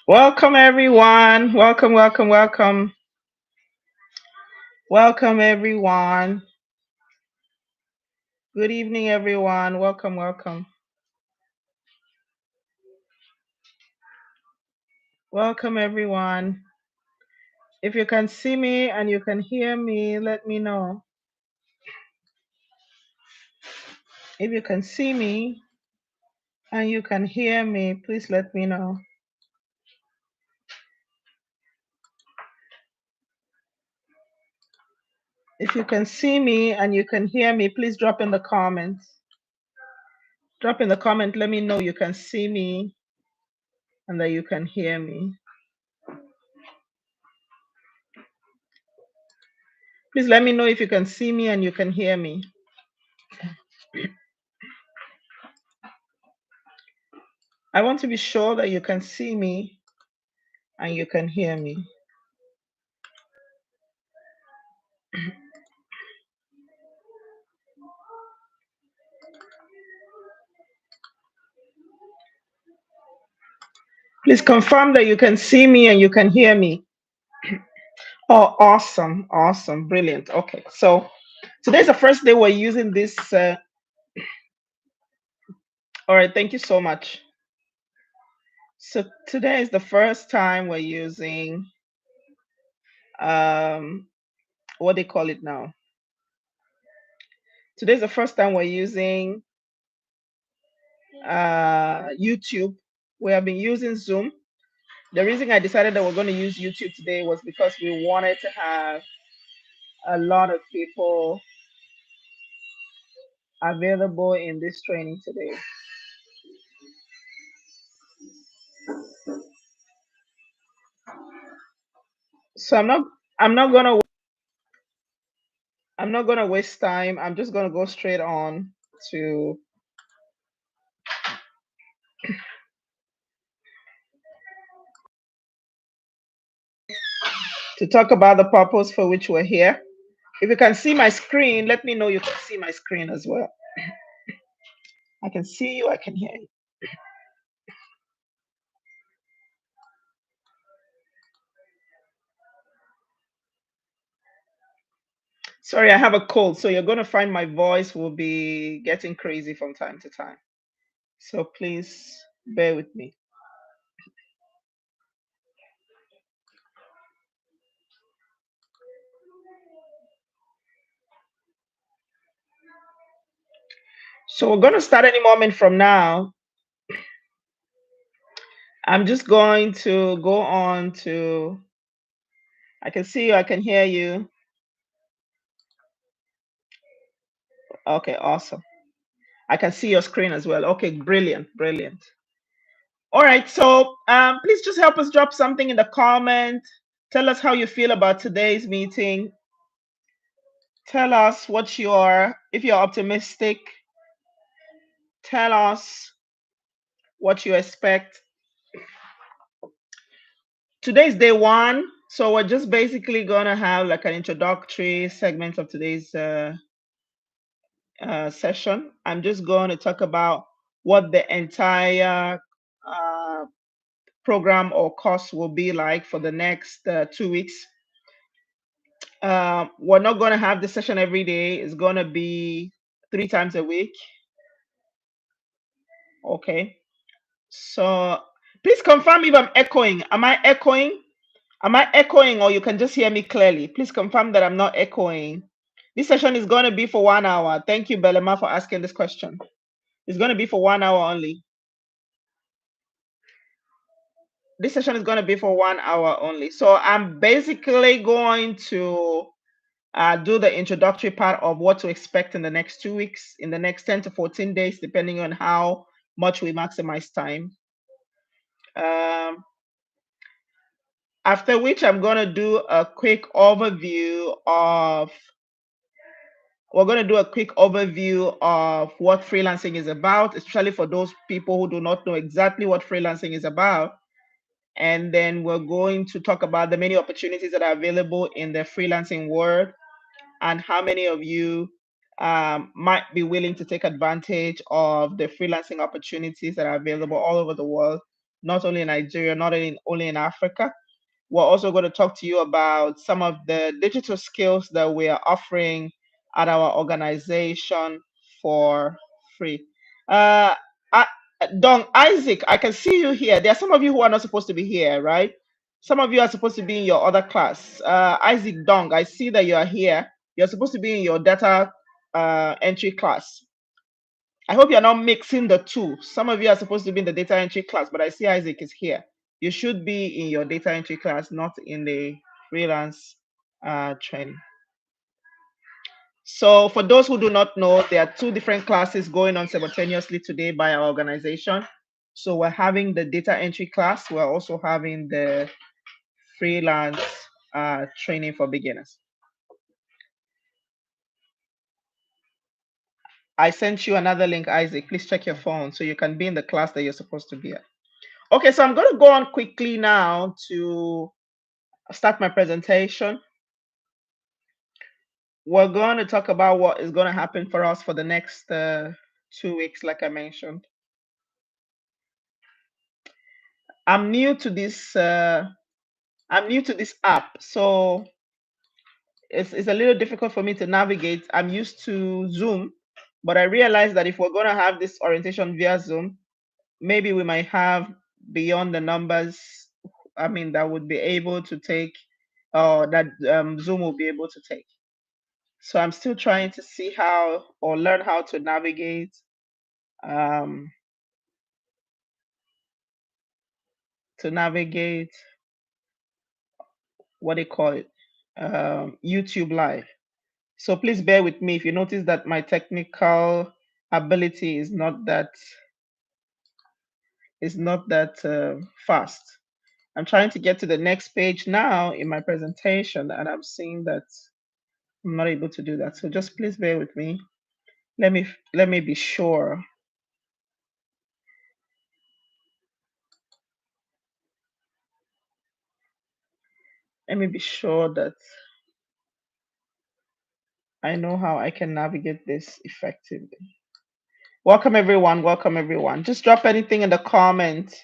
Welcome, everyone. Welcome, welcome, welcome. Welcome, everyone. Good evening, everyone. Welcome, welcome. Welcome, everyone. If you can see me and you can hear me, let me know. If you can see me and you can hear me, please let me know. If you can see me and you can hear me, please drop in the comments. Drop in the comment, let me know you can see me and that you can hear me. Please let me know if you can see me and you can hear me. I want to be sure that you can see me and you can hear me. Please confirm that you can see me and you can hear me. Oh, awesome, awesome, brilliant. Okay, so today's the first day we're using this. All right, thank you so much. So today is the first time we're using what they call it now. Today's the first time we're using YouTube. We have been using Zoom. The reason I decided that we're going to use YouTube today was because we wanted to have a lot of people available in this training today. So I'm not gonna waste time. I'm just gonna go straight on to talk about the purpose for which we're here. If you can see my screen, let me know you can see my screen as well. I can see you, I can hear you. Sorry, I have a cold, so you're gonna find my voice will be getting crazy from time to time. So please bear with me. So we're gonna start any moment from now. I'm just going to go on to, I can see you, I can hear you. Okay, awesome. I can see your screen as well. Okay, brilliant, brilliant. All right, so please just help us drop something in the comment. Tell us how you feel about today's meeting. Tell us what if you're optimistic, tell us what you expect. Today's day one, so we're just basically gonna have like an introductory segment of today's session. I'm just going to talk about what the entire program or course will be like for the next 2 weeks. We're not going to have the session every day. It's going to be 3 times a week. Okay. So please confirm if I'm echoing. Am I echoing? Am I echoing or you can just hear me clearly? Please confirm that I'm not echoing. This session is going to be for 1 hour. Thank you, Belema, for asking this question. It's going to be for 1 hour only. This session is going to be for 1 hour only. So I'm basically going to do the introductory part of what to expect in the next 2 weeks, in the next 10 to 14 days, depending on how much we maximize time. After which I'm going to do a quick overview of what freelancing is about, especially for those people who do not know exactly what freelancing is about. And then we're going to talk about the many opportunities that are available in the freelancing world and how many of you might be willing to take advantage of the freelancing opportunities that are available all over the world not only in Nigeria, not only in Africa. We're also going to talk to you about some of the digital skills that we are offering at our organization for free. Uh, I, Don Isaac, I can see you here. There are some of you who are not supposed to be here, right? Some of you are supposed to be in your other class. Isaac Dong, I see that you are here. You're supposed to be in your data entry class. I hope you're not mixing the two. Some of you are supposed to be in the data entry class, but I see Isaac is here. You should be in your data entry class, not in the freelance training. So for those who do not know, there are two different classes going on simultaneously today by our organization. So we're having the data entry class. We're also having the freelance training for beginners. I sent you another link, Isaac. Please check your phone so you can be in the class that you're supposed to be at. Okay, so I'm going to go on quickly now to start my presentation. We're going to talk about what is going to happen for us for the next 2 weeks, like I mentioned. I'm new to this. I'm new to this app, so it's a little difficult for me to navigate. I'm used to Zoom, but I realized that if we're going to have this orientation via Zoom, maybe we might have beyond the numbers. I mean, that would be able to take, or that Zoom will be able to take. So I'm still trying to see how or learn how to navigate um, what they call it, YouTube Live. So please bear with me if you notice that my technical ability is not that fast. I'm trying to get to the next page now in my presentation, and I'm seeing that I'm not able to do that. So just please bear with me. Let me be sure. Let me be sure that I know how I can navigate this effectively. Welcome everyone. Welcome everyone. Just drop anything in the comment.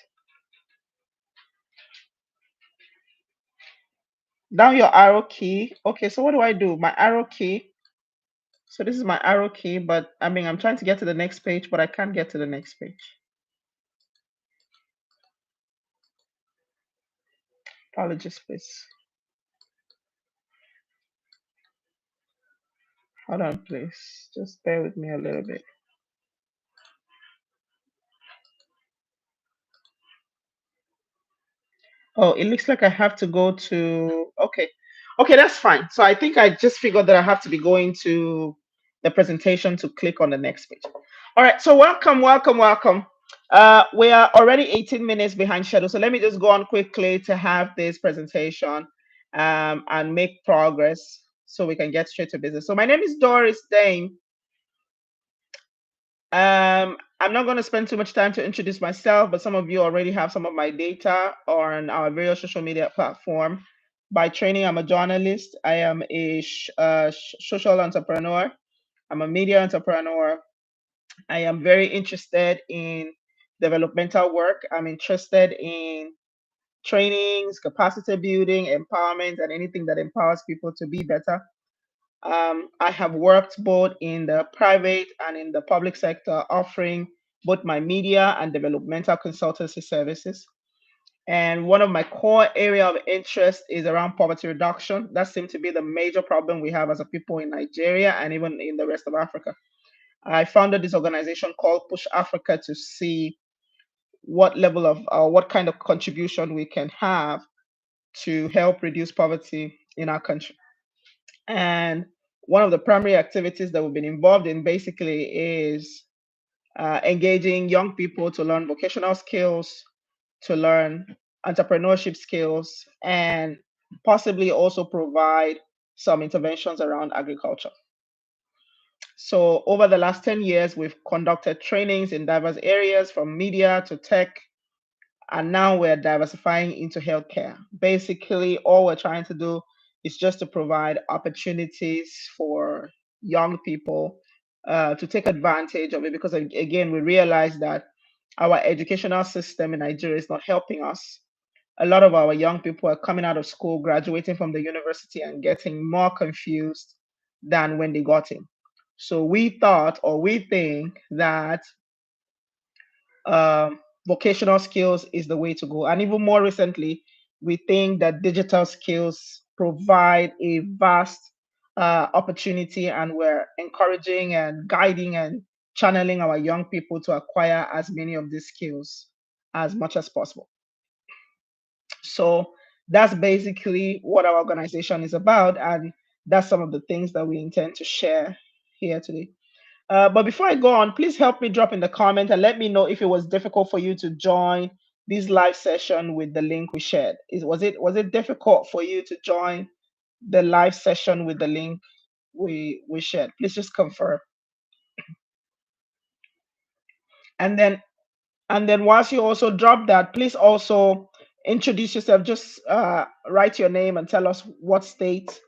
Down your arrow key. Okay, so what do I do? My arrow key. So this is my arrow key, but I mean, I'm trying to get to the next page, but I can't get to the next page. Apologies, please. Hold on, please. Just bear with me a little bit. Oh, it looks like I have to go to, okay. Okay, that's fine. So I think I just figured that I have to be going to the presentation to click on the next page. All right, so welcome, welcome, welcome. We are already 18 minutes behind schedule. So let me just go on quickly to have this presentation and make progress so we can get straight to business. So my name is Doris Dane. I'm not going to spend too much time to introduce myself, but some of you already have some of my data on our various social media platform. By training, I'm a journalist. I am a social entrepreneur. I'm a media entrepreneur. I am very interested in developmental work. I'm interested in trainings, capacity building, empowerment, and anything that empowers people to be better. I have worked both in the private and in the public sector, offering both my media and developmental consultancy services. And one of my core area of interest is around poverty reduction. That seems to be the major problem we have as a people in Nigeria and even in the rest of Africa. I founded this organization called Push Africa to see what level of what kind of contribution we can have to help reduce poverty in our country. And one of the primary activities that we've been involved in basically is engaging young people to learn vocational skills, to learn entrepreneurship skills, and possibly also provide some interventions around agriculture. So over the last 10 years, we've conducted trainings in diverse areas from media to tech, and now we're diversifying into healthcare. Basically, all we're trying to do is just to provide opportunities for young people to take advantage of it because, again, we realize that our educational system in Nigeria is not helping us. A lot of our young people are coming out of school, graduating from the university, and getting more confused than when they got in. So we thought, or we think that vocational skills is the way to go. And even more recently, we think that digital skills provide a vast opportunity, and we're encouraging and guiding and channeling our young people to acquire as many of these skills as much as possible. So that's basically what our organization is about, and that's some of the things that we intend to share here today. But before I go on, please help me drop in the comment and let me know if it was difficult for you to join this live session with the link we shared. Was it difficult for you to join the live session with the link we shared? Please just confirm. And then once you also drop that, please also introduce yourself. Just write your name and tell us what state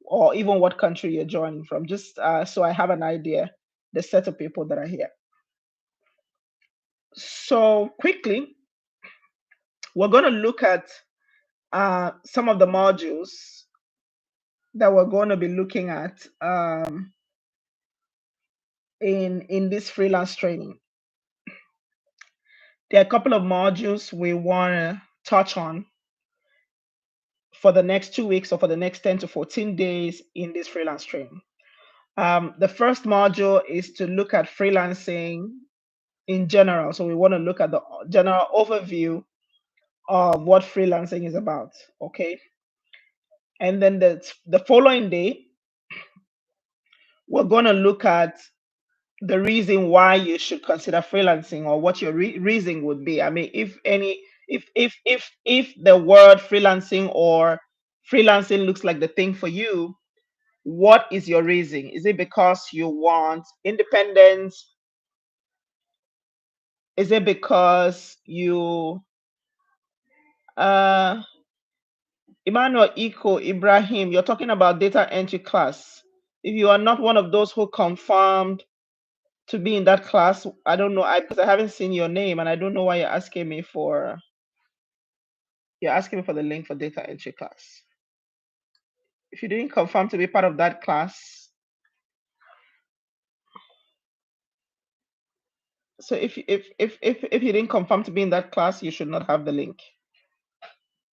or even what country you're joining from, just so I have an idea the set of people that are here. So quickly, we're going to look at some of the modules that we're going to be looking at in this freelance training. There are a couple of modules we want to touch on for the next 2 weeks or for the next 10 to 14 days in this freelance training. The first module is to look at freelancing in general. So we want to look at the general overview of what freelancing is about. Okay. And then the following day, we're going to look at the reason why you should consider freelancing, or what your reason would be. I mean, if the word freelancing or freelancing looks like the thing for you, what is your reason? Is it because you want independence? Is it because you uh Emmanuel Iko Ibrahim, you're talking about data entry class. If you are not one of those who confirmed to be in that class, I don't know, because I haven't seen your name, and I don't know why you're asking me for the link for data entry class. If you didn't confirm to be part of that class, so if you didn't confirm to be in that class, you should not have the link.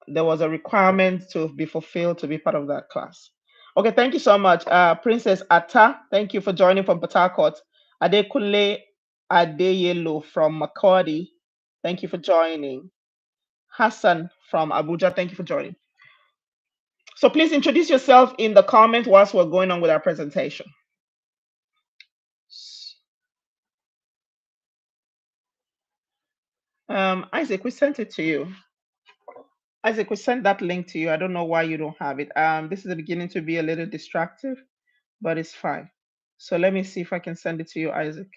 There was a requirement to be fulfilled to be part of that class. Okay, thank you so much. Princess Atta, thank you for joining from Port Harcourt. Adekunle Adeyelo from Makodi, thank you for joining. Hassan from Abuja, thank you for joining. So please introduce yourself in the comment whilst we're going on with our presentation. Isaac, we sent it to you. Isaac, we sent that link to you. I don't know why you don't have it. This is beginning to be a little distractive, but it's fine. So let me see if I can send it to you, Isaac.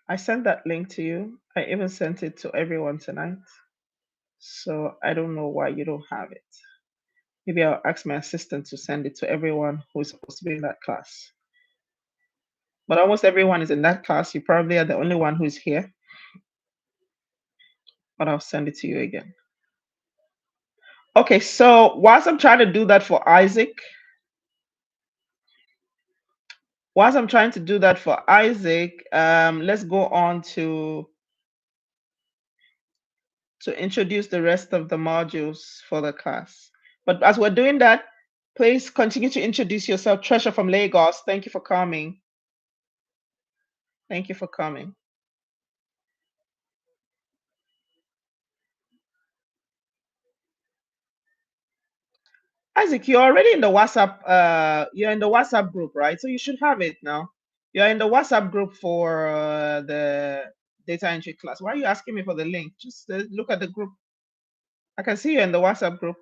I sent that link to you. I even sent it to everyone tonight. So I don't know why you don't have it. Maybe I'll ask my assistant to send it to everyone who is supposed to be in that class. But almost everyone is in that class. You probably are the only one who is here. But I'll send it to you again. Okay, so whilst I'm trying to do that for Isaac, let's go on to introduce the rest of the modules for the class. But as we're doing that, please continue to introduce yourself. Treasure from Lagos, thank you for coming. Thank you for coming. Isaac, you're already in the WhatsApp. You're in the WhatsApp group, right? So you should have it now. You're in the WhatsApp group for the data entry class. Why are you asking me for the link? Just look at the group. I can see you in the WhatsApp group.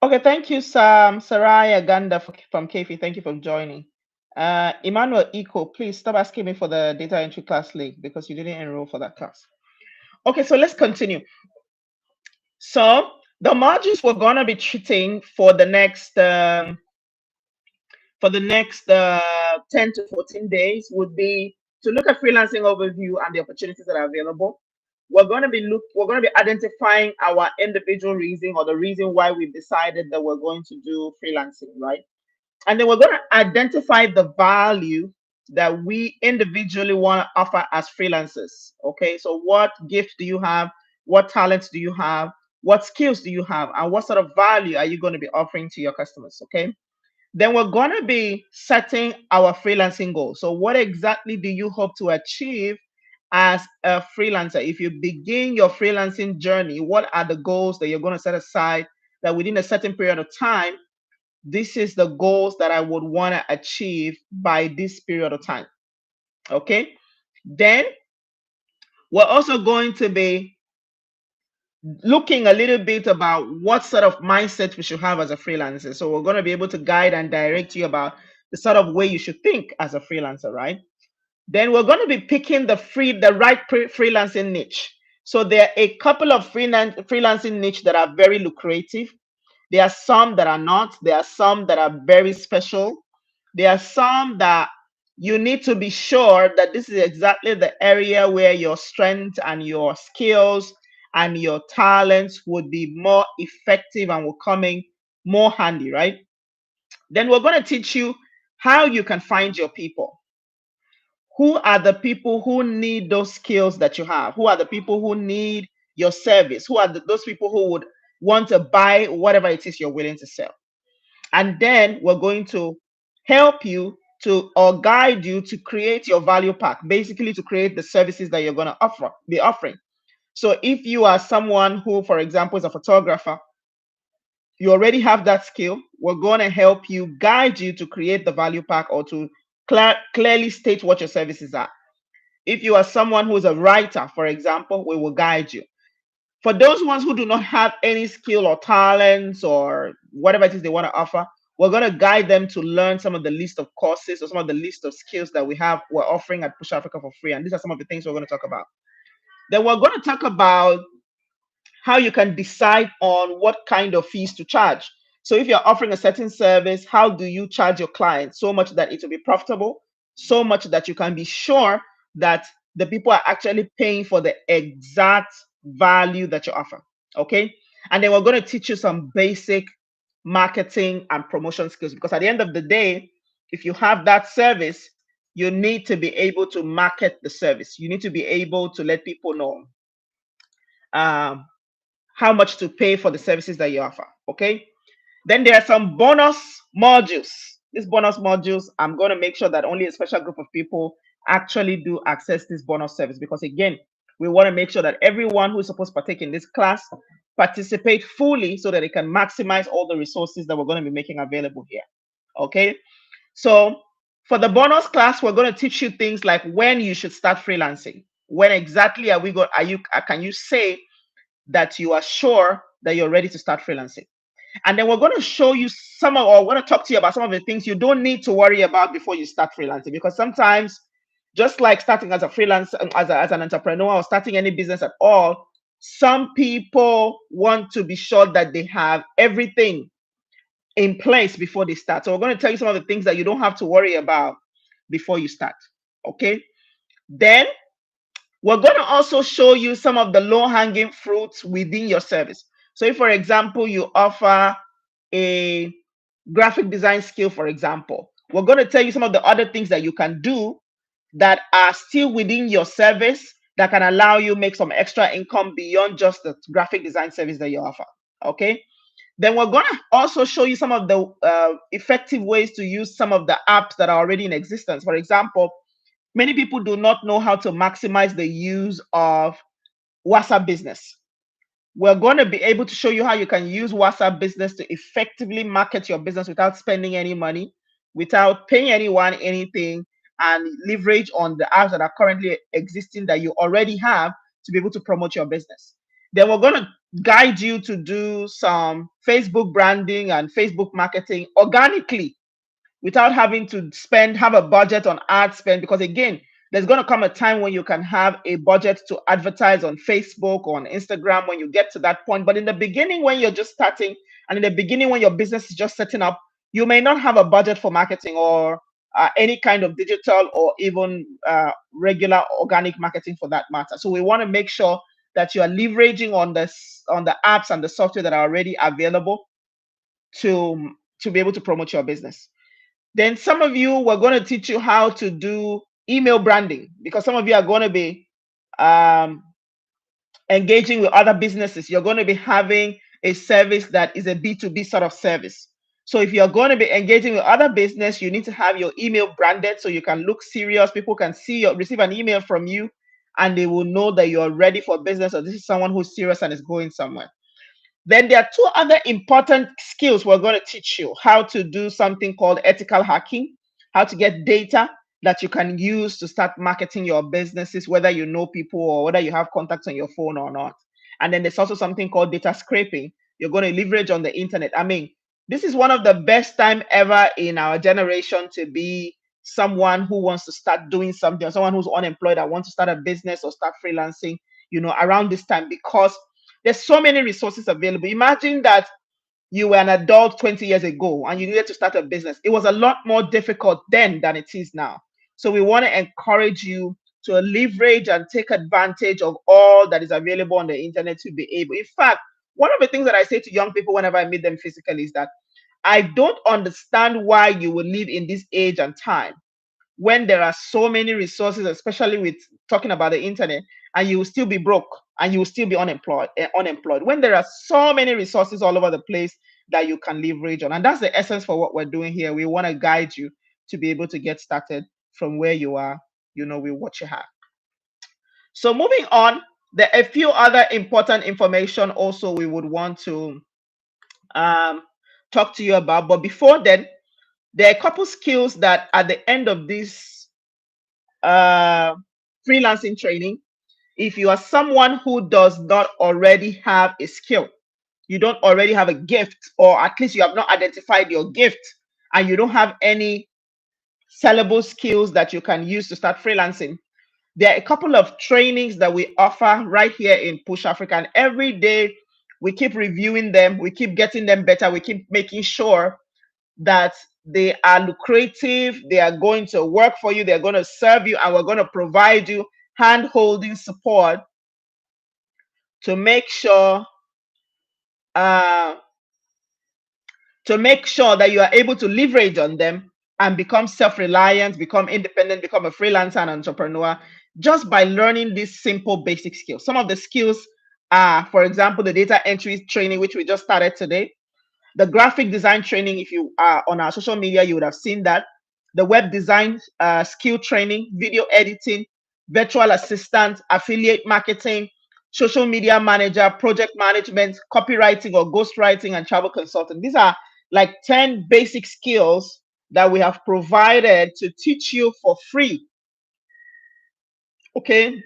Okay, thank you, Sam Saraya Ganda from KFI. Thank you for joining. Emmanuel Eco, please stop asking me for the data entry class link because you didn't enroll for that class. Okay, so let's continue. So the modules we're gonna be treating for the next 10 to 14 days would be to look at freelancing overview and the opportunities that are available. We're going to be identifying our individual reason or the reason why we've decided that we're going to do freelancing, right? And then we're going to identify the value that we individually want to offer as freelancers. Okay, so what gift do you have? What talents do you have? What skills do you have? And what sort of value are you going to be offering to your customers? Okay, then we're going to be setting our freelancing goals. So, what exactly do you hope to achieve as a freelancer? If you begin your freelancing journey, what are the goals that you're going to set aside that within a certain period of time, this is the goals that I would want to achieve by this period of time? Okay. Then we're also going to be looking a little bit about what sort of mindset we should have as a freelancer. So we're going to be able to guide and direct you about the sort of way you should think as a freelancer, right? Then we're going to be picking the right freelancing niche. So there are a couple of freelancing niche that are very lucrative. There are some that are not. There are some that are very special. There are some that you need to be sure that this is exactly the area where your strength and your skills and your talents would be more effective and will come in more handy, right? Then we're going to teach you how you can find your people. Who are the people who need those skills that you have? Who are the people who need your service? Who are those people who would want to buy whatever it is you're willing to sell? And then we're going to help you to or guide you to create your value pack, basically to create the services that you're going to be offering. So if you are someone who, for example, is a photographer, you already have that skill, we're going to help you guide you to create the value pack or to clearly state what your services are. If you are someone who is a writer, for example, we will guide you. For those ones who do not have any skill or talents or whatever it is they want to offer, we're going to guide them to learn some of the list of courses or some of the list of skills that we're offering at Push Africa for free. And these are some of the things we're going to talk about. Then we're going to talk about how you can decide on what kind of fees to charge. So if you're offering a certain service, how do you charge your client so much that it will be profitable, so much that you can be sure that the people are actually paying for the exact value that you offer? Okay. And then we're going to teach you some basic marketing and promotion skills because at the end of the day, if you have that service, you need to be able to market the service. You need to be able to let people know um, how much to pay for the services that you offer. Okay. Then there are some bonus modules. These bonus modules, I'm going to make sure that only a special group of people actually do access this bonus service because again, we want to make sure that everyone who is supposed to partake in this class participate fully so that they can maximize all the resources that we're going to be making available here. Okay. So for the bonus class, we're going to teach you things like when you should start freelancing. When exactly can you say that you are sure that you're ready to start freelancing? And then we're going to show you we're going to talk to you about some of the things you don't need to worry about before you start freelancing. Because sometimes, just like starting as a freelancer, as an entrepreneur, or starting any business at all, some people want to be sure that they have everything in place before they start. So we're going to tell you some of the things that you don't have to worry about before you start. Okay. Then we're going to also show you some of the low-hanging fruits within your service. So if, for example, you offer a graphic design skill, for example, we're going to tell you some of the other things that you can do that are still within your service that can allow you make some extra income beyond just the graphic design service that you offer. Okay. Then we're going to also show you some of the effective ways to use some of the apps that are already in existence. For example, many people do not know how to maximize the use of WhatsApp Business. We're going to be able to show you how you can use WhatsApp Business to effectively market your business without spending any money, without paying anyone anything, and leverage on the apps that are currently existing that you already have to be able to promote your business. Then we're going to guide you to do some Facebook branding and Facebook marketing organically without having to have a budget on ad spend. Because again, there's going to come a time when you can have a budget to advertise on Facebook or on Instagram when you get to that point. But in the beginning, when you're just starting, and in the beginning, when your business is just setting up, you may not have a budget for marketing or any kind of digital or even regular organic marketing for that matter. So we want to make sure that you are leveraging on the apps and the software that are already available to be able to promote your business. Then some of you, we're going to teach you how to do email branding, because some of you are going to be um, engaging with other businesses. You're going to be having a service that is a B2B sort of service. So if you're going to be engaging with other business, you need to have your email branded so you can look serious. People can receive an email from you, and they will know that you're ready for business, or this is someone who's serious and is going somewhere. Then there are two other important skills we're going to teach you: how to do something called ethical hacking, how to get data that you can use to start marketing your businesses, whether you know people or whether you have contacts on your phone or not. And then there's also something called data scraping. You're going to leverage on the internet. I mean, this is one of the best time ever in our generation to be someone who wants to start doing something, or someone who's unemployed that wants to start a business or start freelancing, around this time, because there's so many resources available. Imagine that you were an adult 20 years ago and you needed to start a business. It was a lot more difficult then than it is now. So we want to encourage you to leverage and take advantage of all that is available on the internet to be able. In fact, one of the things that I say to young people whenever I meet them physically is that I don't understand why you will live in this age and time when there are so many resources, especially with talking about the internet, and you will still be broke and you will still be unemployed when there are so many resources all over the place that you can leverage on. And that's the essence for what we're doing here. We want to guide you to be able to get started from where you are, with what you have. So moving on, there are a few other important information also we would want to talk to you about. But before then, there are a couple skills that at the end of this uh, freelancing training, if you are someone who does not already have a skill, you don't already have a gift, or at least you have not identified your gift, and you don't have any sellable skills that you can use to start freelancing, there are a couple of trainings that we offer right here in Push Africa. And every day we keep reviewing them, we keep getting them better, we keep making sure that they are lucrative, they are going to work for you, they're going to serve you, and we're going to provide you hand holding support to make sure uh, that you are able to leverage on them and become self-reliant, become independent, become a freelancer and entrepreneur just by learning these simple basic skills. Some of the skills are, for example, the data entry training, which we just started today. The graphic design training, if you are on our social media, you would have seen that. The web design skill training, video editing, virtual assistant, affiliate marketing, social media manager, project management, copywriting or ghostwriting, and travel consulting. These are like 10 basic skills that we have provided to teach you for free. Okay,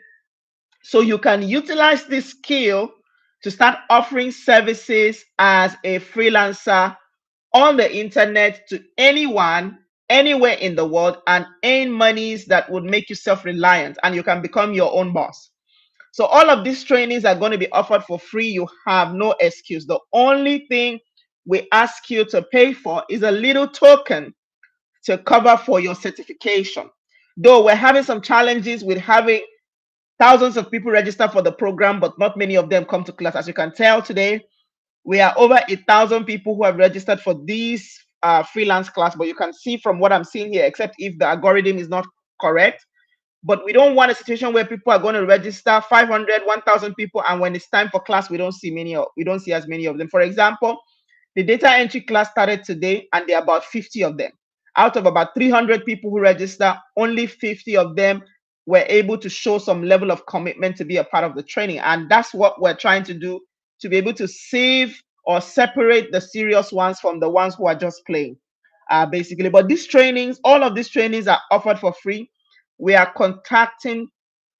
so you can utilize this skill to start offering services as a freelancer on the internet to anyone, anywhere in the world, and earn monies that would make you self-reliant, and you can become your own boss. So all of these trainings are going to be offered for free. You have no excuse. The only thing we ask you to pay for is a little token to cover for your certification. Though we're having some challenges with having thousands of people register for the program, but not many of them come to class. As you can tell today, we are over 1,000 people who have registered for this freelance class, but you can see from what I'm seeing here, except if the algorithm is not correct. But we don't want a situation where people are going to register 500, 1,000 people, and when it's time for class, we don't see as many of them. For example, the data entry class started today, and there are about 50 of them. Out of about 300 people who register, only 50 of them were able to show some level of commitment to be a part of the training. And that's what we're trying to do, to be able to save or separate the serious ones from the ones who are just playing, basically. But these trainings, all of these trainings are offered for free. We are contacting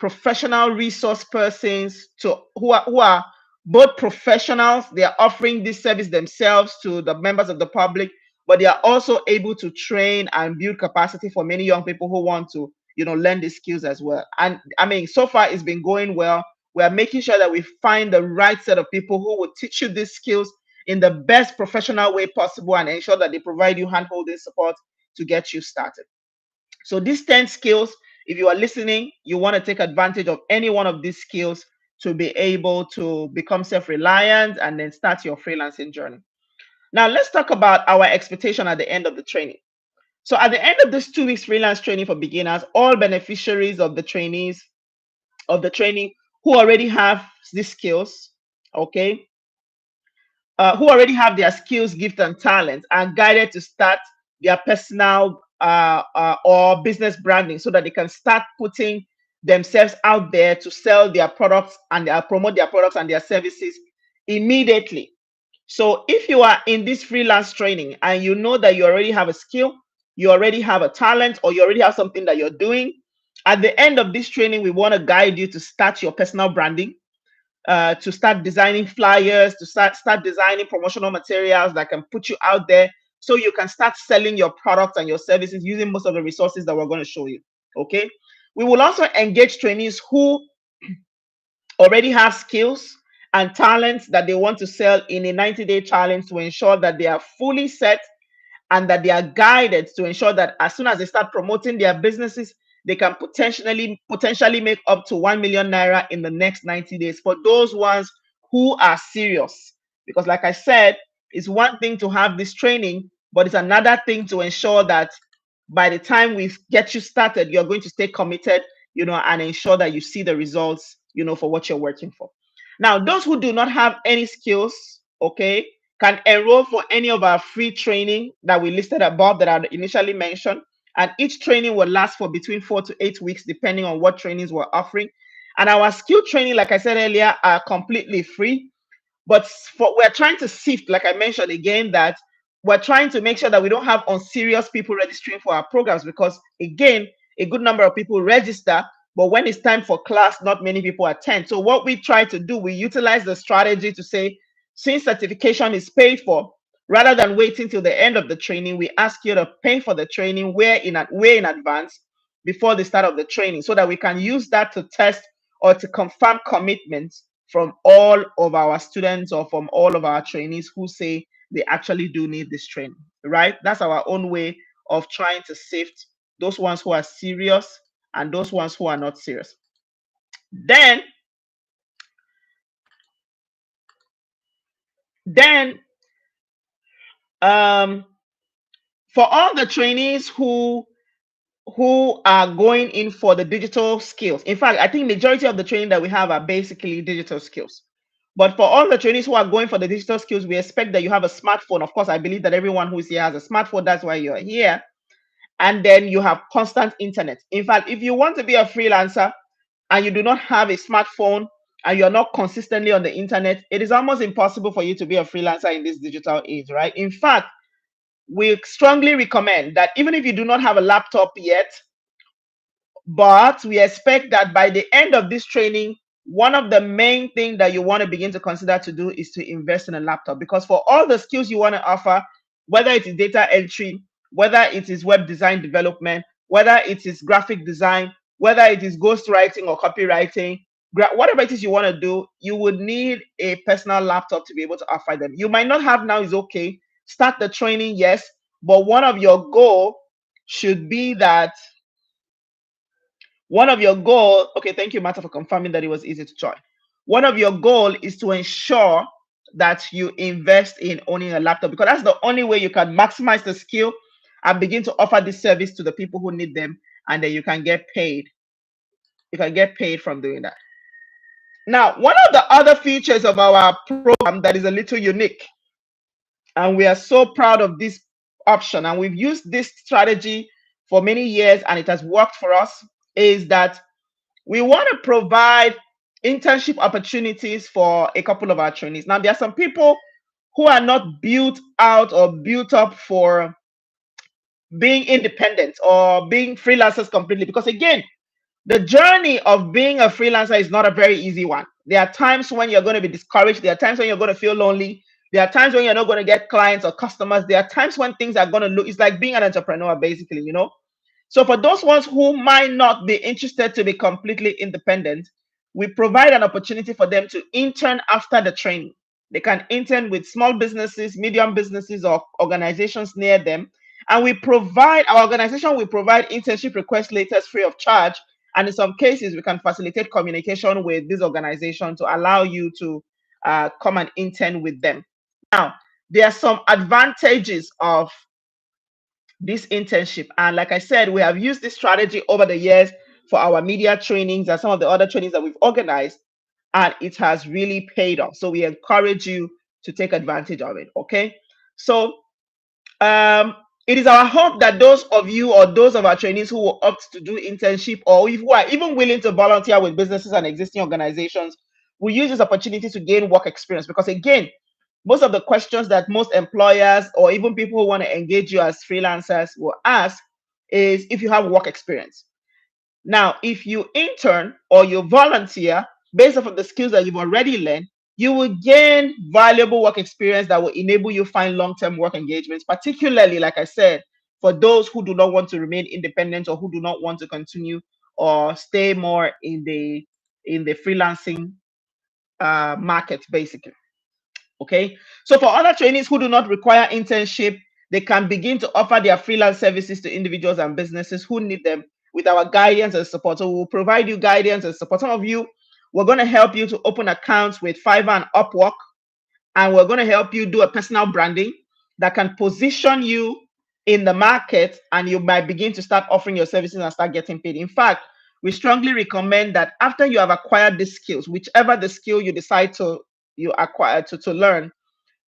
professional resource persons who are both professionals, they are offering this service themselves to the members of the public, but they are also able to train and build capacity for many young people who want to, learn these skills as well. And I mean, so far it's been going well. We are making sure that we find the right set of people who will teach you these skills in the best professional way possible and ensure that they provide you handholding support to get you started. So these 10 skills, if you are listening, you want to take advantage of any one of these skills to be able to become self-reliant and then start your freelancing journey. Now let's talk about our expectation at the end of the training. So at the end of this 2 weeks freelance training for beginners, all beneficiaries of the trainees of the training who already have these skills, okay, who already have their skills, gift, and talent are guided to start their personal or business branding so that they can start putting themselves out there to sell their products and promote their products and their services immediately. So if you are in this freelance training and you know that you already have a skill, you already have a talent, or you already have something that you're doing, at the end of this training, we want to guide you to start your personal branding, to start designing flyers, to start designing promotional materials that can put you out there so you can start selling your products and your services using most of the resources that we're going to show you. Okay. We will also engage trainees who already have skills and talents that they want to sell in a 90-day challenge to ensure that they are fully set and that they are guided to ensure that as soon as they start promoting their businesses, they can potentially make up to 1 million naira in the next 90 days for those ones who are serious. Because like I said, it's one thing to have this training, but it's another thing to ensure that by the time we get you started, you're going to stay committed, and ensure that you see the results, for what you're working for. Now, those who do not have any skills, okay, can enroll for any of our free training that we listed above that I initially mentioned. And each training will last for between 4 to 8 weeks, depending on what trainings we're offering. And our skill training, like I said earlier, are completely free. But we're trying to sift, like I mentioned again, that we're trying to make sure that we don't have unserious people registering for our programs because, again, a good number of people register, but when it's time for class, not many people attend. So what we try to do, we utilize the strategy to say, since certification is paid for, rather than waiting till the end of the training, we ask you to pay for the training way in advance before the start of the training so that we can use that to test or to confirm commitments from all of our students or from all of our trainees who say they actually do need this training, right? That's our own way of trying to sift those ones who are serious and those ones who are not serious. Then um, for all the trainees who are going in for the digital skills. In fact, I think majority of the training that we have are basically digital skills. But for all the trainees who are going for the digital skills, we expect that you have a smartphone. Of course, I believe that everyone who's here has a smartphone. That's why you're here. And then you have constant internet. In fact, if you want to be a freelancer and you do not have a smartphone and you're not consistently on the internet, it is almost impossible for you to be a freelancer in this digital age, right? In fact, we strongly recommend that even if you do not have a laptop yet, but we expect that by the end of this training, one of the main things that you want to begin to consider to do is to invest in a laptop, because for all the skills you want to offer, whether it is data entry, whether it is web design development, whether it is graphic design, whether it is ghostwriting or copywriting, whatever it is you want to do, you would need a personal laptop to be able to offer them. You might not have now, is okay. Start the training, yes, but one of your goal should be that one of your goals, okay, thank you, Martha, for confirming that it was easy to join. One of your goal is to ensure that you invest in owning a laptop, because that's the only way you can maximize the skill and begin to offer this service to the people who need them, and then you can get paid. You can get paid from doing that. Now, one of the other features of our program that is a little unique, and we are so proud of this option, and we've used this strategy for many years and it has worked for us, is that we want to provide internship opportunities for a couple of our trainees. Now, there are some people who are not built out or built up for being independent or being freelancers completely, because again, the journey of being a freelancer is not a very easy one. There are times when you're going to be discouraged. There are times when you're going to feel lonely. There are times when you're not going to get clients or customers. There are times when things are going to look, it's like being an entrepreneur, basically, you know. So for those ones who might not be interested to be completely independent, we provide an opportunity for them to intern after the training. They can intern with small businesses, medium businesses, or organizations near them. And our organization will provide internship request letters free of charge. And in some cases, we can facilitate communication with this organization to allow you to come and intern with them. Now, there are some advantages of this internship. And like I said, we have used this strategy over the years for our media trainings and some of the other trainings that we've organized, and it has really paid off. So we encourage you to take advantage of it. Okay. So um, it is our hope that those of you or those of our trainees who will opt to do internship or who are even willing to volunteer with businesses and existing organizations will use this opportunity to gain work experience. Because again, most of the questions that most employers or even people who want to engage you as freelancers will ask is if you have work experience. Now, if you intern or you volunteer based off of the skills that you've already learned, you will gain valuable work experience that will enable you find long-term work engagements, particularly, like I said, for those who do not want to remain independent or who do not want to continue or stay more in the freelancing market, basically. Okay, so for other trainees who do not require internship, they can begin to offer their freelance services to individuals and businesses who need them with our guidance and support. So we'll provide you guidance and support. Some of you, we're going to help you to open accounts with Fiverr and Upwork, and we're going to help you do a personal branding that can position you in the market, and you might begin to start offering your services and start getting paid. In fact, we strongly recommend that after you have acquired these skills, whichever the skill you decide to you acquire to learn,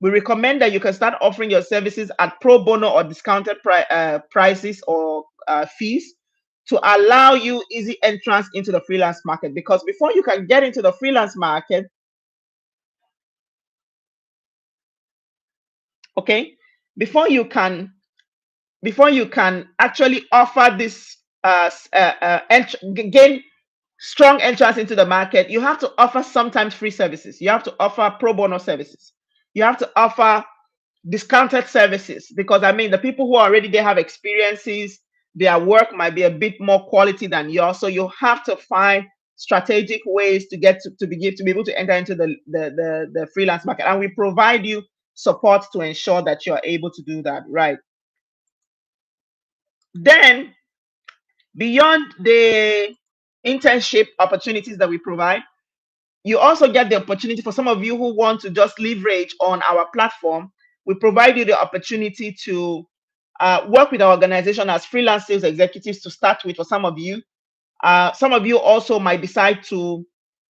we recommend that you can start offering your services at pro bono or discounted prices or fees to allow you easy entrance into the freelance market. Because before you can get into the freelance market, okay, before you can actually offer this gain strong entrance into the market, you have to offer sometimes free services. You have to offer pro bono services. You have to offer discounted services, because I mean the people who are already there have experiences, their work might be a bit more quality than yours, so you have to find strategic ways to get to be able to enter into the freelance market, and we provide you support to ensure that you're able to do that, right? Then beyond the internship opportunities that we provide, you also get the opportunity for some of you who want to just leverage on our platform. We provide you the opportunity to work with our organization as freelance sales executives to start with. For some of you also might decide to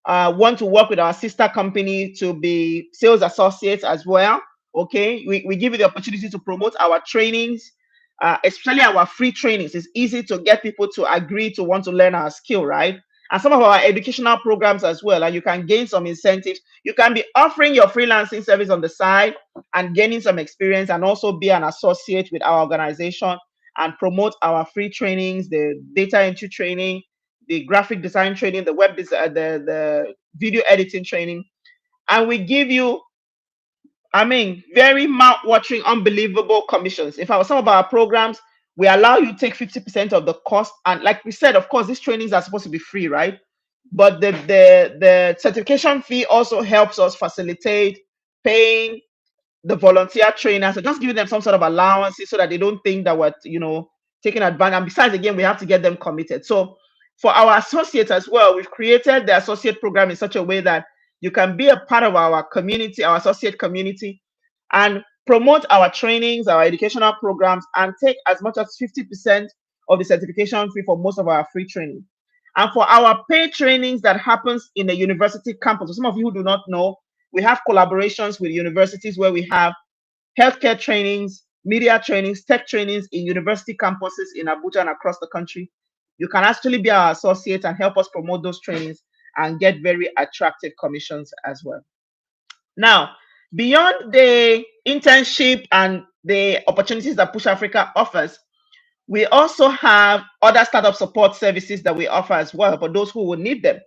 want to work with our sister company to be sales associates as well. Okay, we give you the opportunity to promote our trainings, especially our free trainings. It's easy to get people to agree to want to learn our skill, right? And some of our educational programs as well. And you can gain some incentives. You can be offering your freelancing service on the side and gaining some experience, and also be an associate with our organization and promote our free trainings, the data entry training, the graphic design training, the the video editing training. And we give you, I mean, very mouth-watering, unbelievable commissions. In fact, some of our programs, we allow you to take 50% of the cost. And like we said, of course, these trainings are supposed to be free, right? But the certification fee also helps us facilitate paying the volunteer trainers. So just giving them some sort of allowances so that they don't think that we're, taking advantage. And besides, again, we have to get them committed. So for our associates as well, we've created the associate program in such a way that you can be a part of our community, our associate community, and promote our trainings, our educational programs, and take as much as 50% of the certification fee for most of our free training. And for our paid trainings that happens in the university campus, so some of you who do not know, we have collaborations with universities where we have healthcare trainings, media trainings, tech trainings in university campuses in Abuja and across the country. You can actually be our associate and help us promote those trainings and get very attractive commissions as well. Now, beyond the internship and the opportunities that Push Africa offers, we also have other startup support services that we offer as well for those who will need them.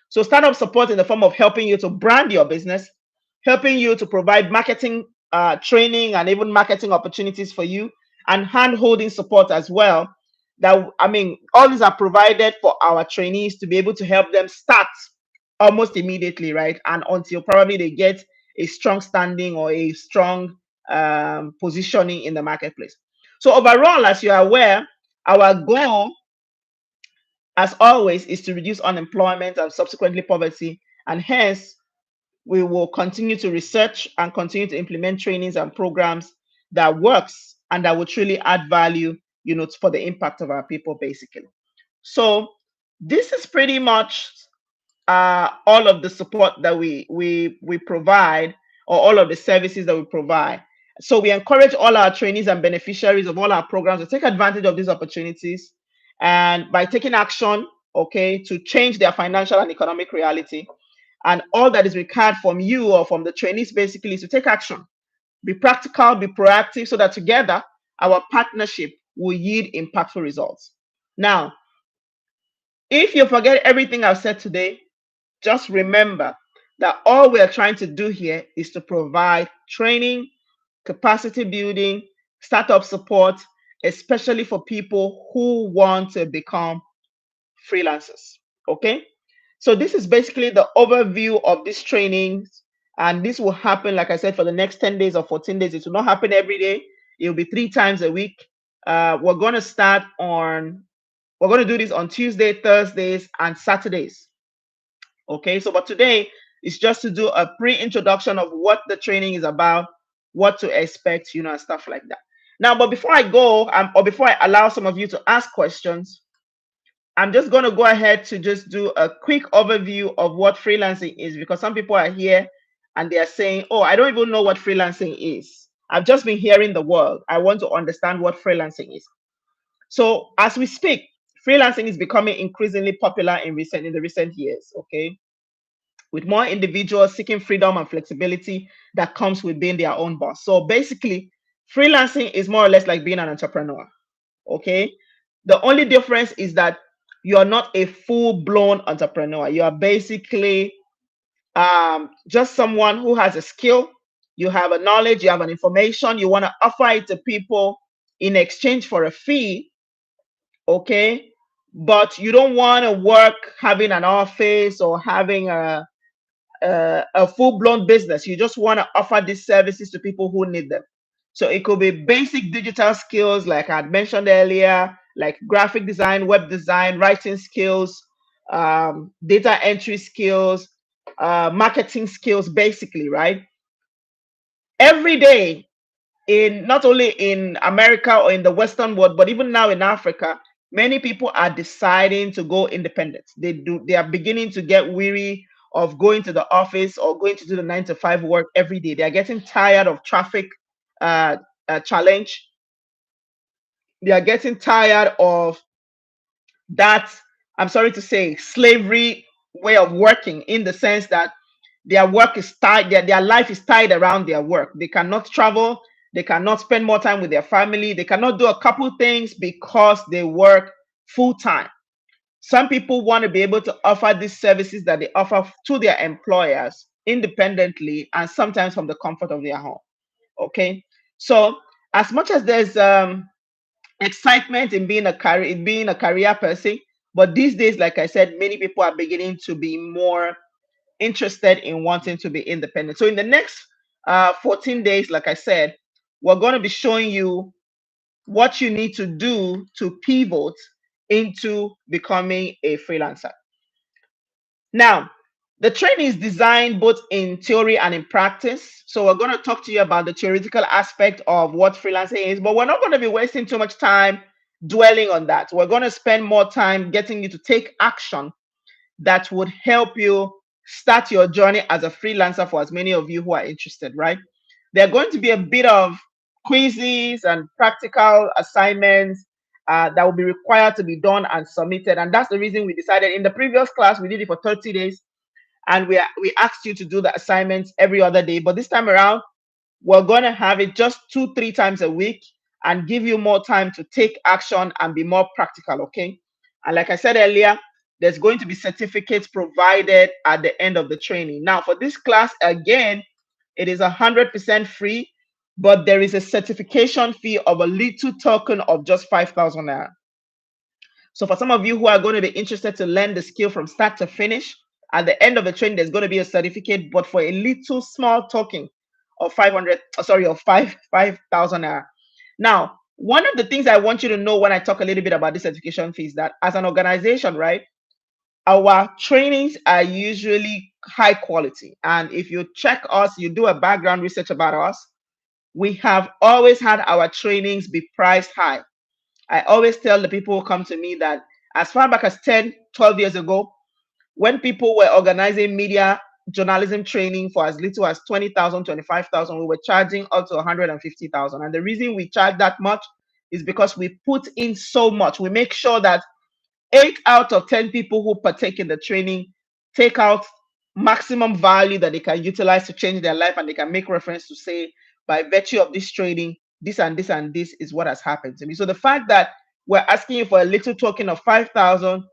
So startup support in the form of helping you to brand your business, helping you to provide marketing training and even marketing opportunities for you, and hand-holding support as well. That, I mean, all these are provided for our trainees to be able to help them start almost immediately, right? And until probably they get a strong standing or a strong positioning in the marketplace. So overall, as you are aware, our goal, as always, is to reduce unemployment and subsequently poverty, and hence we will continue to research and continue to implement trainings and programs that works and that will truly add value, for the impact of our people, basically. So this is pretty much all of the support that we provide, or all of the services that we provide. So we encourage all our trainees and beneficiaries of all our programs to take advantage of these opportunities, and by taking action, okay, to change their financial and economic reality. And all that is required from you or from the trainees basically is to take action, be practical, be proactive, so that together our partnership will yield impactful results. Now, if you forget everything I've said today, just remember that all we are trying to do here is to provide training, capacity building, startup support, especially for people who want to become freelancers. Okay? So this is basically the overview of these trainings, and this will happen, like I said, for the next 10 days or 14 days. It will not happen every day. It will be 3 times a week. We're going to we're going to do this on Tuesday, Thursdays, and Saturdays. Okay, so but today is just to do a pre-introduction of what the training is about, what to expect, and stuff like that. Now, but before I go, or before I allow some of you to ask questions, I'm just going to go ahead to just do a quick overview of what freelancing is, because some people are here and they are saying, oh, I don't even know what freelancing is. I've just been hearing the word. I want to understand what freelancing is. So as we speak, freelancing is becoming increasingly popular in the recent years, okay? With more individuals seeking freedom and flexibility that comes with being their own boss. So basically, freelancing is more or less like being an entrepreneur, okay? The only difference is that you're not a full-blown entrepreneur. You are basically just someone who has a skill, you have a knowledge, you have an information, you want to offer it to people in exchange for a fee, okay? But you don't want to work having an office or having a full-blown business. You just want to offer these services to people who need them. So it could be basic digital skills, like I had mentioned earlier, like graphic design, web design, writing skills, data entry skills, marketing skills, basically, right? Every day, in not only in America or in the Western world, but even now in Africa, many people are deciding to go independent. They are beginning to get weary of going to the office or going to do the 9 to 5 work every day. They are getting tired of traffic challenge. They are getting tired of that, I'm sorry to say, slavery way of working, in the sense that their work is tied, their life is tied around their work. They cannot travel, they cannot spend more time with their family, they cannot do a couple things because they work full time. Some people want to be able to offer these services that they offer to their employers independently and sometimes from the comfort of their home. Okay, so as much as there's excitement in being a career person, but these days, like I said, many people are beginning to be more interested in wanting to be independent. So in the next 14 days, like I said, we're going to be showing you what you need to do to pivot into becoming a freelancer. Now, the training is designed both in theory and in practice. So we're going to talk to you about the theoretical aspect of what freelancing is, but we're not going to be wasting too much time dwelling on that. We're going to spend more time getting you to take action that would help you start your journey as a freelancer, for as many of you who are interested, right? There are going to be a bit of quizzes and practical assignments that will be required to be done and submitted. And that's the reason we decided, in the previous class, we did it for 30 days. And we asked you to do the assignments every other day. But this time around, we're going to have it just 2-3 times a week and give you more time to take action and be more practical, okay? And like I said earlier, there's going to be certificates provided at the end of the training. Now, for this class, again, it is 100% free, but there is a certification fee of a little token of just 5,000 naira. So for some of you who are going to be interested to learn the skill from start to finish, at the end of the training, there's going to be a certificate, but for a little small token of 500, sorry, of 5,000 naira. Now, one of the things I want you to know when I talk a little bit about this certification fee is that as an organization, right, our trainings are usually high quality. And if you check us, you do a background research about us, we have always had our trainings be priced high. I always tell the people who come to me that as far back as 10, 12 years ago, when people were organizing media journalism training for as little as 20,000, 25,000, we were charging up to 150,000. And the reason we charge that much is because we put in so much. We make sure that 8 out of 10 people who partake in the training take out maximum value that they can utilize to change their life, and they can make reference to say, by virtue of this training, this and this and this is what has happened to me. So the fact that we're asking you for a little token of 5,000,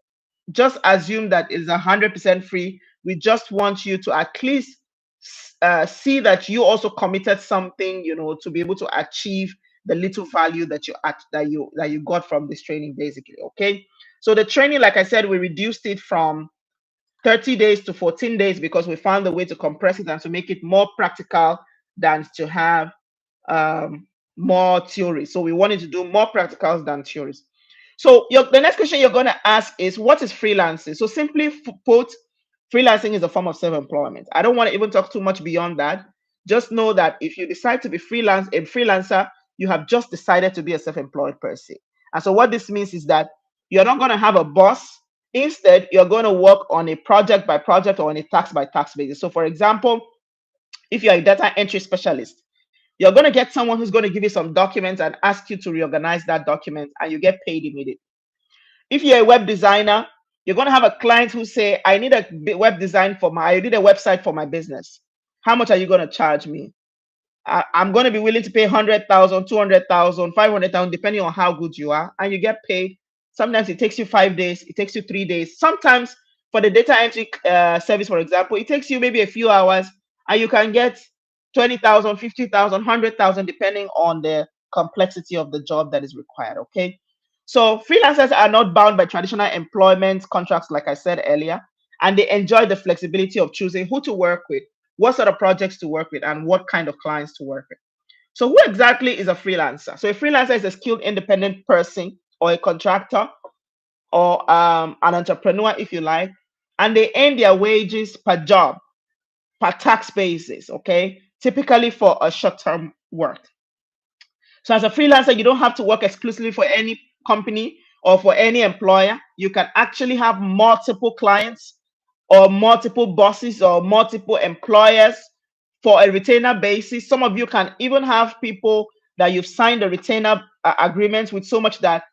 just assume that it's 100% free. We just want you to at least see that you also committed something, to be able to achieve the little value that you got from this training, basically. Okay. So the training, like I said, we reduced it from 30 days to 14 days because we found a way to compress it and to make it more practical than to have more theory. So we wanted to do more practicals than theories. So the next question you're going to ask is, what is freelancing? So simply put, freelancing is a form of self-employment. I don't want to even talk too much beyond that. Just know that if you decide to be a freelancer, you have just decided to be a self-employed person. And so what this means is that you're not going to have a boss. Instead, you're going to work on a project by project or on a tax by tax basis. So for example, if you're a data entry specialist, you're going to get someone who's going to give you some documents and ask you to reorganize that document, and you get paid immediately. If you're a web designer, you're going to have a client who say, I need a web design I need a website for my business. How much are you going to charge me? I'm going to be willing to pay 100,000, 200,000, 500,000, depending on how good you are, and you get paid. Sometimes it takes you 5 days, it takes you 3 days. Sometimes for the data entry service, for example, it takes you maybe a few hours, and you can get 20,000, 50,000, 100,000, depending on the complexity of the job that is required. Okay. So freelancers are not bound by traditional employment contracts, like I said earlier, and they enjoy the flexibility of choosing who to work with, what sort of projects to work with, and what kind of clients to work with. So who exactly is a freelancer? So a freelancer is a skilled independent person or a contractor or an entrepreneur, if you like, and they earn their wages per job, per tax basis, okay? Typically for a short-term work. So as a freelancer, you don't have to work exclusively for any company or for any employer. You can actually have multiple clients or multiple bosses or multiple employers for a retainer basis. Some of you can even have people that you've signed a retainer agreement with, so much that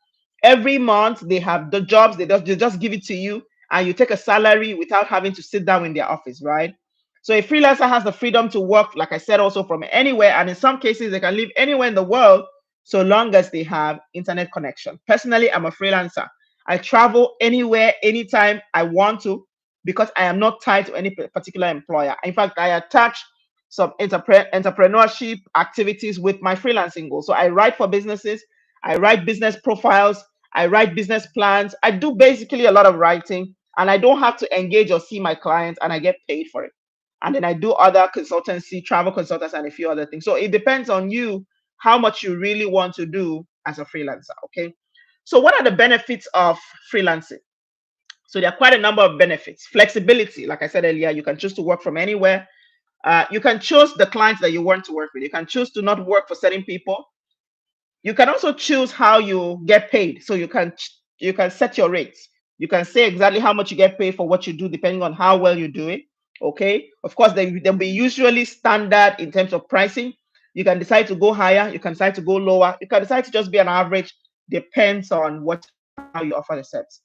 every month they have the jobs, they just give it to you, and you take a salary without having to sit down in their office, right? So a freelancer has the freedom to work, like I said, also from anywhere. And in some cases, they can live anywhere in the world so long as they have internet connection. Personally, I'm a freelancer. I travel anywhere, anytime I want to, because I am not tied to any particular employer. In fact, I attach some entrepreneurship activities with my freelancing goal. So I write for businesses, I write business profiles, I write business plans. I do basically a lot of writing, and I don't have to engage or see my clients, and I get paid for it. And then I do other consultancy, travel consultants, and a few other things. So it depends on you how much you really want to do as a freelancer. Okay. So what are the benefits of freelancing? So there are quite a number of benefits. Flexibility, like I said earlier, you can choose to work from anywhere. You can choose the clients that you want to work with. You can choose to not work for certain people. You can also choose how you get paid. So you can set your rates. You can say exactly how much you get paid for what you do, depending on how well you do it. Okay. Of course, they'll be usually standard in terms of pricing. You can decide to go higher. You can decide to go lower. You can decide to just be an average. Depends on how you offer the sets.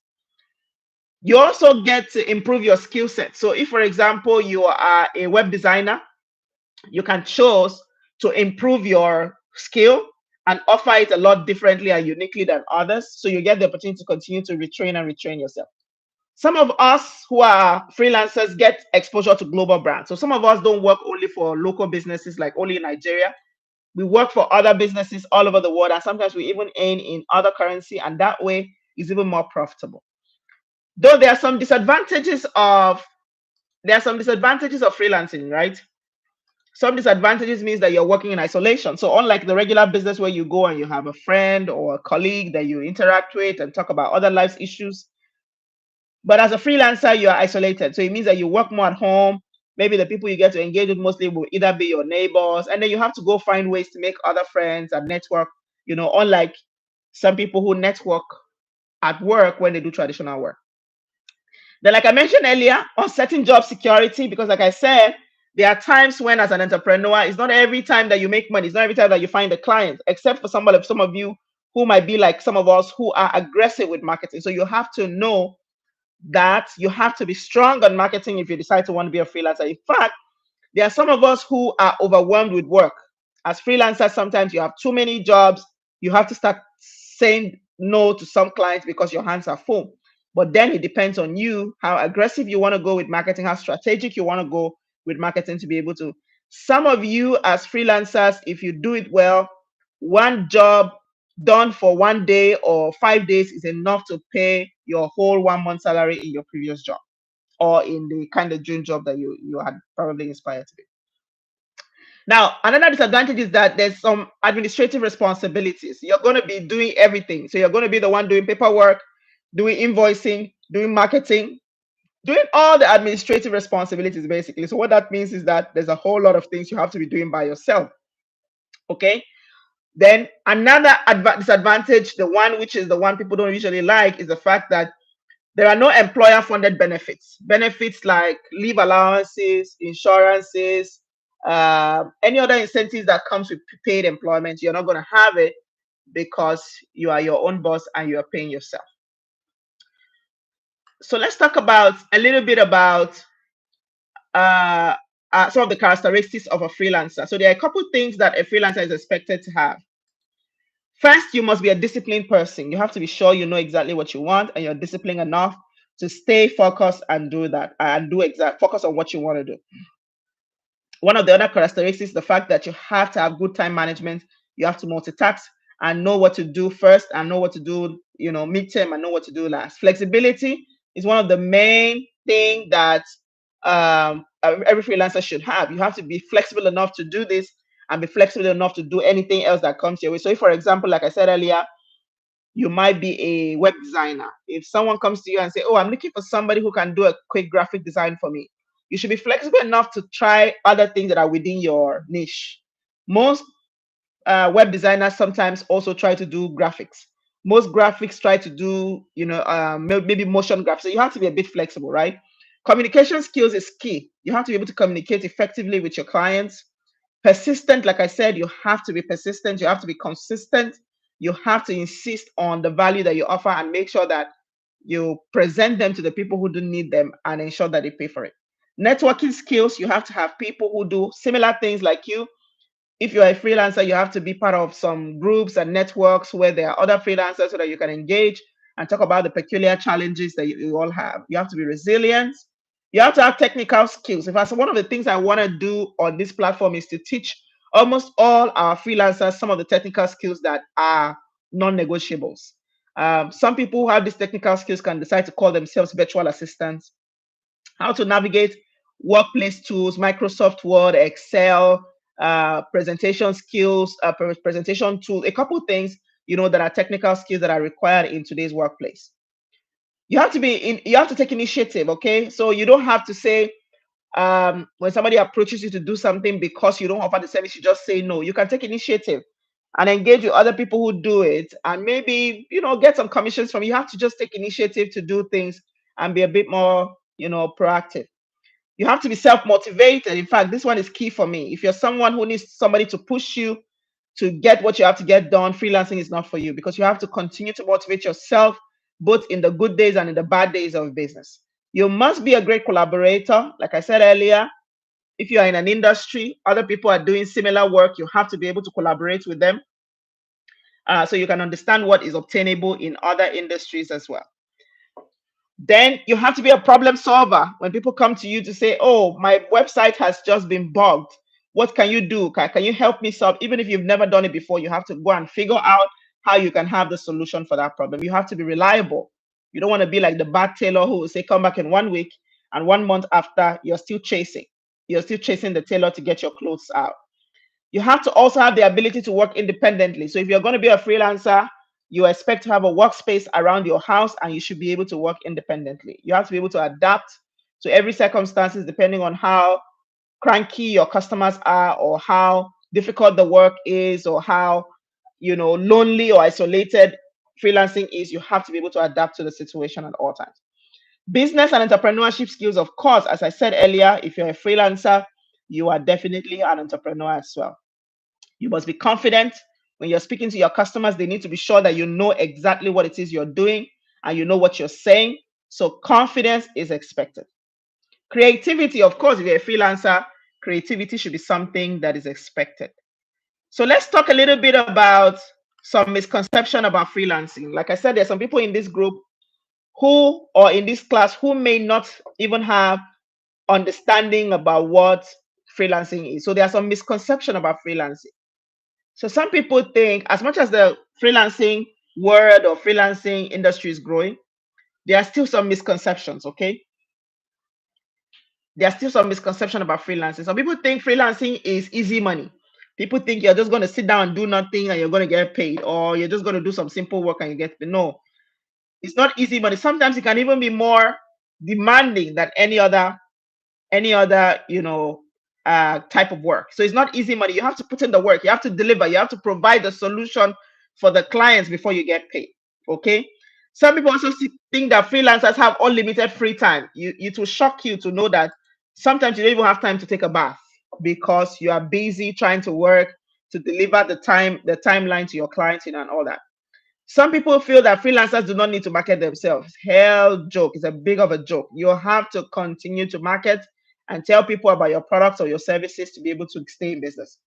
You also get to improve your skill set. So if, for example, you are a web designer, you can choose to improve your skill and offer it a lot differently and uniquely than others. So you get the opportunity to continue to retrain and retrain yourself. Some of us who are freelancers get exposure to global brands. So some of us don't work only for local businesses, like only in Nigeria. We work for other businesses all over the world, and sometimes we even earn in other currency, and that way is even more profitable. Though there are some disadvantages of freelancing, right? Some disadvantages means that you're working in isolation. So unlike the regular business where you go and you have a friend or a colleague that you interact with and talk about other life's issues, but as a freelancer, you are isolated. So it means that you work more at home. Maybe the people you get to engage with mostly will either be your neighbors, and then you have to go find ways to make other friends and network, unlike some people who network at work when they do traditional work. Then, like I mentioned earlier, uncertain job security, because like I said, there are times when as an entrepreneur, it's not every time that you make money, it's not every time that you find a client, except for some of you who might be like some of us who are aggressive with marketing. So you have to know that you have to be strong on marketing if you decide to want to be a freelancer. In fact, there are some of us who are overwhelmed with work. As freelancers, sometimes you have too many jobs. You have to start saying no to some clients because your hands are full. But then it depends on you how aggressive you want to go with marketing, how strategic you want to go with marketing to be able to. Some of you, as freelancers, if you do it well, one job done for one day or 5 days is enough to pay your whole 1 month salary in your previous job or in the kind of dream job that you had probably inspired to be. Now, another disadvantage is that there's some administrative responsibilities. You're going to be doing everything. So you're going to be the one doing paperwork, doing invoicing, doing marketing, doing all the administrative responsibilities, basically. So what that means is that there's a whole lot of things you have to be doing by yourself. Okay. Then another disadvantage, the one which is the one people don't usually like, is the fact that there are no employer funded benefits. Benefits like leave allowances, insurances, any other incentives that comes with paid employment, you're not going to have it because you are your own boss and you are paying yourself. So let's talk about a little bit about some of the characteristics of a freelancer. So there are a couple things that a freelancer is expected to have. First, you must be a disciplined person. You have to be sure you know exactly what you want and you're disciplined enough to stay focused and do that and focus on what you want to do. One of the other characteristics, the fact that you have to have good time management, you have to multitask and know what to do first and know what to do, midterm and know what to do last. Flexibility is one of the main things that every freelancer should have. You have to be flexible enough to do this and be flexible enough to do anything else that comes your way. So if, for example, like I said earlier, you might be a web designer. If someone comes to you and say, oh, I'm looking for somebody who can do a quick graphic design for me, you should be flexible enough to try other things that are within your niche. Most web designers sometimes also try to do graphics. Most graphics try to do, maybe motion graphics. So you have to be a bit flexible, right? Communication skills is key. You have to be able to communicate effectively with your clients. Persistent, like I said, you have to be persistent. You have to be consistent. You have to insist on the value that you offer and make sure that you present them to the people who do need them and ensure that they pay for it. Networking skills, you have to have people who do similar things like you. If you're a freelancer, you have to be part of some groups and networks where there are other freelancers so that you can engage and talk about the peculiar challenges that you all have. You have to be resilient. You have to have technical skills. In fact, one of the things I want to do on this platform is to teach almost all our freelancers some of the technical skills that are non-negotiables. Some people who have these technical skills can decide to call themselves virtual assistants. How to navigate workplace tools, Microsoft Word, Excel, presentation skills, presentation tools, a couple things, that are technical skills that are required in today's workplace. You have to take initiative, okay? So you don't have to say, when somebody approaches you to do something because you don't offer the service, you just say no. You can take initiative and engage with other people who do it and maybe, get some commissions from you. You have to just take initiative to do things and be a bit more, proactive. You have to be self-motivated. In fact, this one is key for me. If you're someone who needs somebody to push you to get what you have to get done, freelancing is not for you because you have to continue to motivate yourself both in the good days and in the bad days of business. You must be a great collaborator. Like I said earlier, if you are in an industry, other people are doing similar work, you have to be able to collaborate with them so you can understand what is obtainable in other industries as well. Then you have to be a problem solver. When people come to you to say, oh, my website has just been bugged, what can you do? Can you help me solve? Even if you've never done it before, you have to go and figure out how you can have the solution for that problem. You have to be reliable. You don't want to be like the bad tailor who will say, come back in 1 week, and 1 month after, you're still chasing. You're still chasing the tailor to get your clothes out. You have to also have the ability to work independently. So if you're going to be a freelancer, you expect to have a workspace around your house, and you should be able to work independently. You have to be able to adapt to every circumstances depending on how cranky your customers are, or how difficult the work is, or how lonely or isolated freelancing is. You have to be able to adapt to the situation at all times. Business and entrepreneurship skills, of course, as I said earlier, if you're a freelancer, you are definitely an entrepreneur as well. You must be confident when you're speaking to your customers. They need to be sure that you know exactly what it is you're doing, and you know what you're saying. So confidence is expected. Creativity, of course, if you're a freelancer, creativity should be something that is expected. So let's talk a little bit about some misconception about freelancing. Like I said, there's some people in this group who, or in this class, who may not even have understanding about what freelancing is. So there are some misconception about freelancing. So some people think, as much as the freelancing world or freelancing industry is growing, there are still some misconceptions, okay? There are still some misconception about freelancing. Some people think freelancing is easy money. People think you're just going to sit down and do nothing and you're going to get paid, or you're just going to do some simple work and you get paid. No, it's not easy money. Sometimes it can even be more demanding than any other type of work. So it's not easy money. You have to put in the work, you have to deliver, you have to provide the solution for the clients before you get paid. Okay. Some people also think that freelancers have unlimited free time. It will shock you to know that sometimes you don't even have time to take a bath, because you are busy trying to work to deliver the timeline to your clients and all that. Some people feel that freelancers do not need to market themselves. Hell joke. It's a big of a joke. You have to continue to market and tell people about your products or your services to be able to stay in business.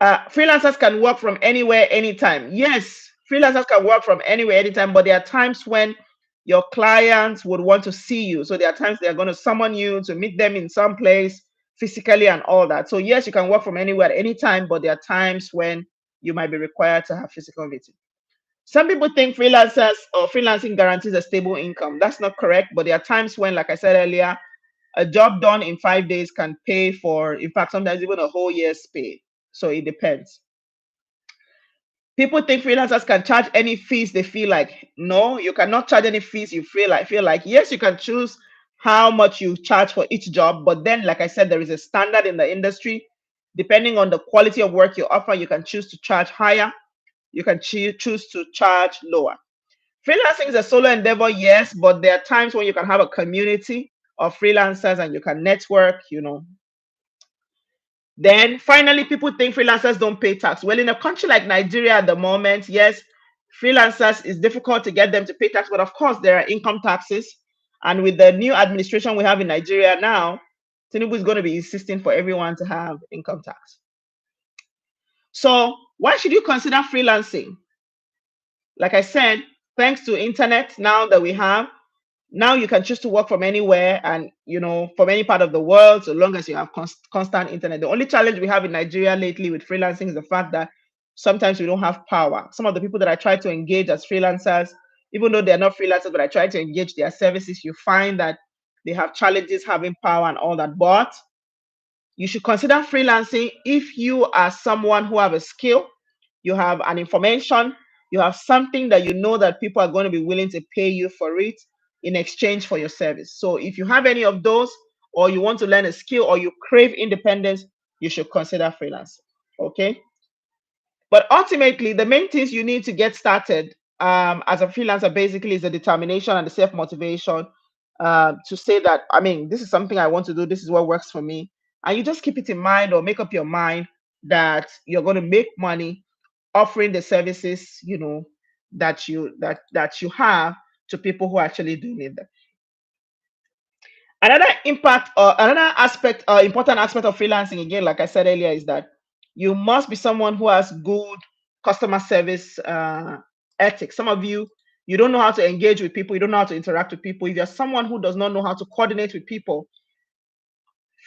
Freelancers can work from anywhere, anytime. Yes, freelancers can work from anywhere, anytime, but there are times when your clients would want to see you. So there are times they are going to summon you to meet them in some place physically and all that. So yes, you can work from anywhere at any time, but there are times when you might be required to have physical meeting. Some people think freelancers or freelancing guarantees a stable income. That's not correct, but there are times when, like I said earlier, a job done in 5 days can pay for, in fact, sometimes even a whole year's pay. So it depends. People think freelancers can charge any fees they feel like. No, you cannot charge any fees you feel like. Yes, you can choose how much you charge for each job, but then, like I said, there is a standard in the industry. Depending on the quality of work you offer, you can choose to charge higher, you can choose to charge lower. Freelancing is a solo endeavor, yes, but there are times when you can have a community of freelancers and you can network. Then finally, people think freelancers don't pay tax. Well, in a country like Nigeria at the moment, yes, freelancers, is difficult to get them to pay tax, but of course there are income taxes. And with the new administration we have in Nigeria now, Tinubu is going to be insisting for everyone to have income tax. So why should you consider freelancing? Like I said, thanks to internet now that we have, now you can choose to work from anywhere, and from any part of the world, so long as you have constant internet. The only challenge we have in Nigeria lately with freelancing is the fact that sometimes we don't have power. Some of the people that I try to engage as freelancers, even though they're not freelancers, but I try to engage their services, you find that they have challenges having power and all that. But you should consider freelancing if you are someone who have a skill, you have an information, you have something that you know that people are going to be willing to pay you for it in exchange for your service. So if you have any of those, or you want to learn a skill, or you crave independence, you should consider freelancing. Okay. But ultimately, the main things you need to get started as a freelancer basically is the determination and the self motivation to say that, I mean, this is something I want to do, this is what works for me. And you just keep it in mind, or make up your mind that you're going to make money offering the services that you have to people who actually do need them. Another impact, or another aspect, important aspect of freelancing, again, like I said earlier, is that you must be someone who has good customer service ethics. Some of you, you don't know how to engage with people, you don't know how to interact with people, if you're someone who does not know how to coordinate with people,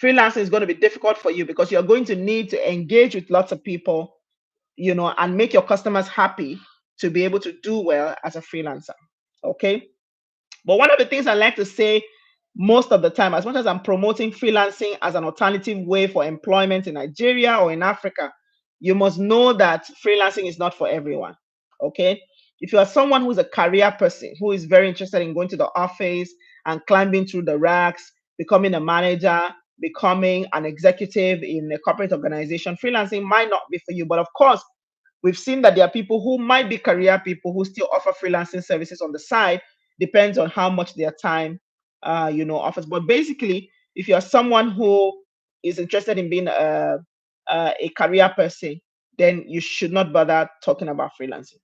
freelancing is going to be difficult for you because you're going to need to engage with lots of people, and make your customers happy to be able to do well as a freelancer. Okay. But one of the things I like to say most of the time, as much as I'm promoting freelancing as an alternative way for employment in Nigeria or in Africa, you must know that freelancing is not for everyone. Okay. If you are someone who's a career person who is very interested in going to the office and climbing through the ranks, becoming a manager, becoming an executive in a corporate organization, freelancing might not be for you. But of course, we've seen that there are people who might be career people who still offer freelancing services on the side. Depends on how much their time, offers. But basically, if you're someone who is interested in being a career person, then you should not bother talking about freelancing.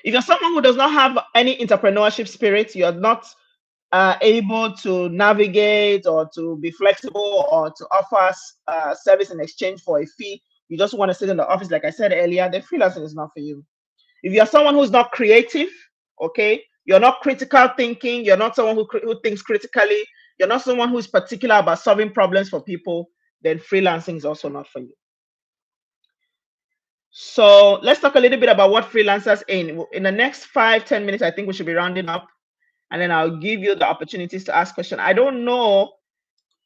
If you're someone who does not have any entrepreneurship spirit, you're not able to navigate or to be flexible or to offer service in exchange for a fee, you just want to sit in the office, like I said earlier, then freelancing is not for you. If you're someone who's not creative, okay, you're not critical thinking, you're not someone who thinks critically, you're not someone who's particular about solving problems for people, then freelancing is also not for you. So let's talk a little bit about what freelancers in the next 5-10 minutes. I think we should be rounding up, and then I'll give you the opportunities to ask questions. I don't know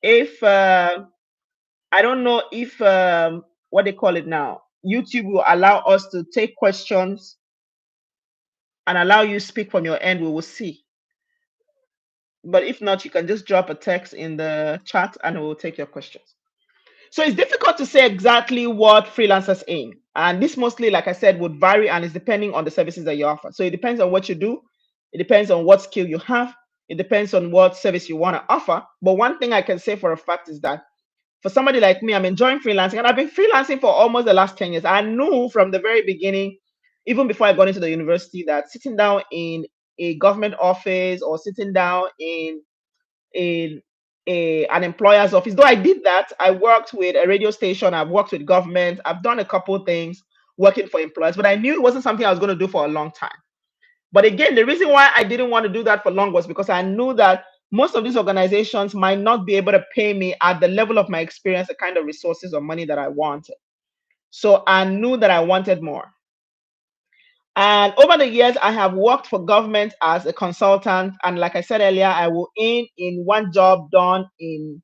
if what they call it now, YouTube will allow us to take questions and allow you speak from your end. We will see. But if not, you can just drop a text in the chat and we'll take your questions. So it's difficult to say exactly what freelancers aim. And this mostly, like I said, would vary and is depending on the services that you offer. So it depends on what you do. It depends on what skill you have. It depends on what service you want to offer. But one thing I can say for a fact is that for somebody like me, I'm enjoying freelancing, and I've been freelancing for almost the last 10 years. I knew from the very beginning, even before I got into the university, that sitting down in a government office or sitting down in an employer's office, though I did that, I worked with a radio station, I've worked with government, I've done a couple of things working for employers, but I knew it wasn't something I was going to do for a long time. But again, the reason why I didn't want to do that for long was because I knew that most of these organizations might not be able to pay me at the level of my experience, the kind of resources or money that I wanted. So I knew that I wanted more. And over the years, I have worked for government as a consultant. And like I said earlier, I will earn in one job done in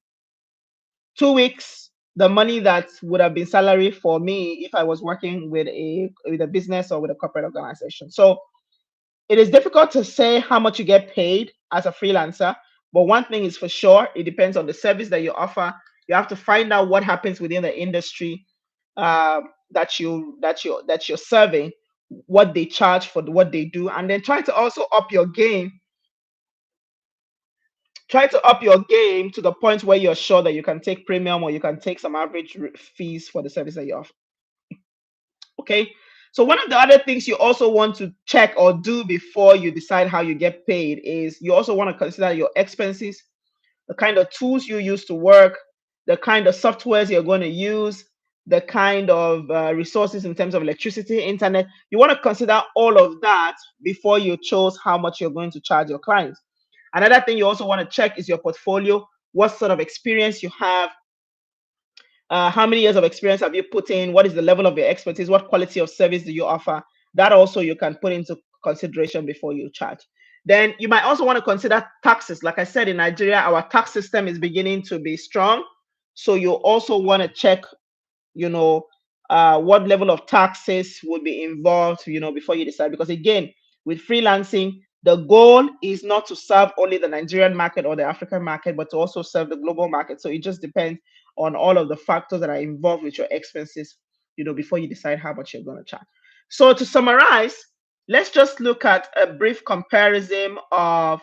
2 weeks the money that would have been salary for me if I was working with a business or with a corporate organization. So it is difficult to say how much you get paid as a freelancer, but one thing is for sure, it depends on the service that you offer. You have to find out what happens within the industry that you're serving, what they charge for what they do, and then try to also up your game. Try to up your game to the point where you're sure that you can take premium or you can take some average fees for the service that you offer. Okay. So one of the other things you also want to check or do before you decide how you get paid is you also want to consider your expenses, the kind of tools you use to work, the kind of softwares you're going to use, the kind of resources in terms of electricity, internet. You want to consider all of that before you choose how much you're going to charge your clients. Another thing you also want to check is your portfolio. What sort of experience you have, how many years of experience have you put in? What is the level of your expertise? What quality of service do you offer? That also you can put into consideration before you charge. Then you might also want to consider taxes. Like I said, in Nigeria, our tax system is beginning to be strong. So you also want to check, what level of taxes would be involved, before you decide. Because again, with freelancing, the goal is not to serve only the Nigerian market or the African market, but to also serve the global market. So it just depends on all of the factors that are involved with your expenses, before you decide how much you're going to charge. So to summarize, let's just look at a brief comparison of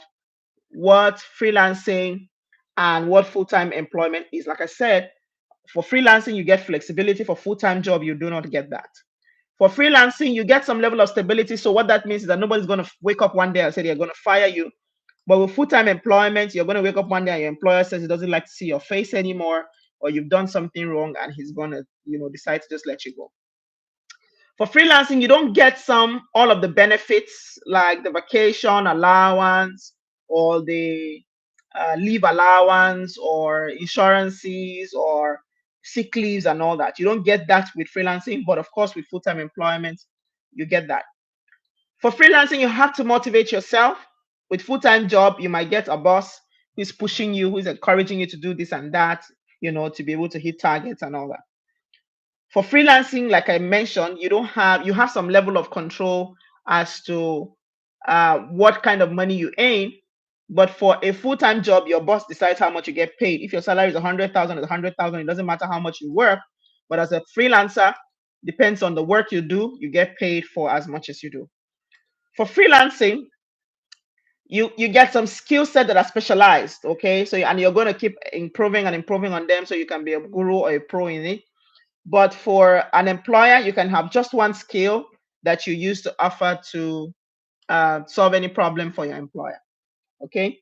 what freelancing and what full-time employment is. Like I said, for freelancing, you get flexibility. For full-time job, you do not get that. For freelancing, you get some level of stability. So what that means is that nobody's going to wake up one day and say they're going to fire you. But with full-time employment, you're going to wake up one day and your employer says he doesn't like to see your face anymore, or you've done something wrong and he's going to, decide to just let you go. For freelancing, you don't get all of the benefits like the vacation allowance or the leave allowance or insurances or sick leaves and all that. You don't get that with freelancing, but of course, with full-time employment, you get that. For freelancing, you have to motivate yourself. With full-time job, you might get a boss who's pushing you, who's encouraging you to do this and that, to be able to hit targets and all that. For freelancing, like I mentioned, you have some level of control as to what kind of money you earn. But for a full-time job, your boss decides how much you get paid. If your salary is 100,000, it's 100,000. It doesn't matter how much you work. But as a freelancer, depends on the work you do, you get paid for as much as you do. For freelancing, you get some skill set that are specialized. Okay, so and you're going to keep improving and improving on them so you can be a guru or a pro in it. But for an employer, you can have just one skill that you use to offer to solve any problem for your employer. Okay.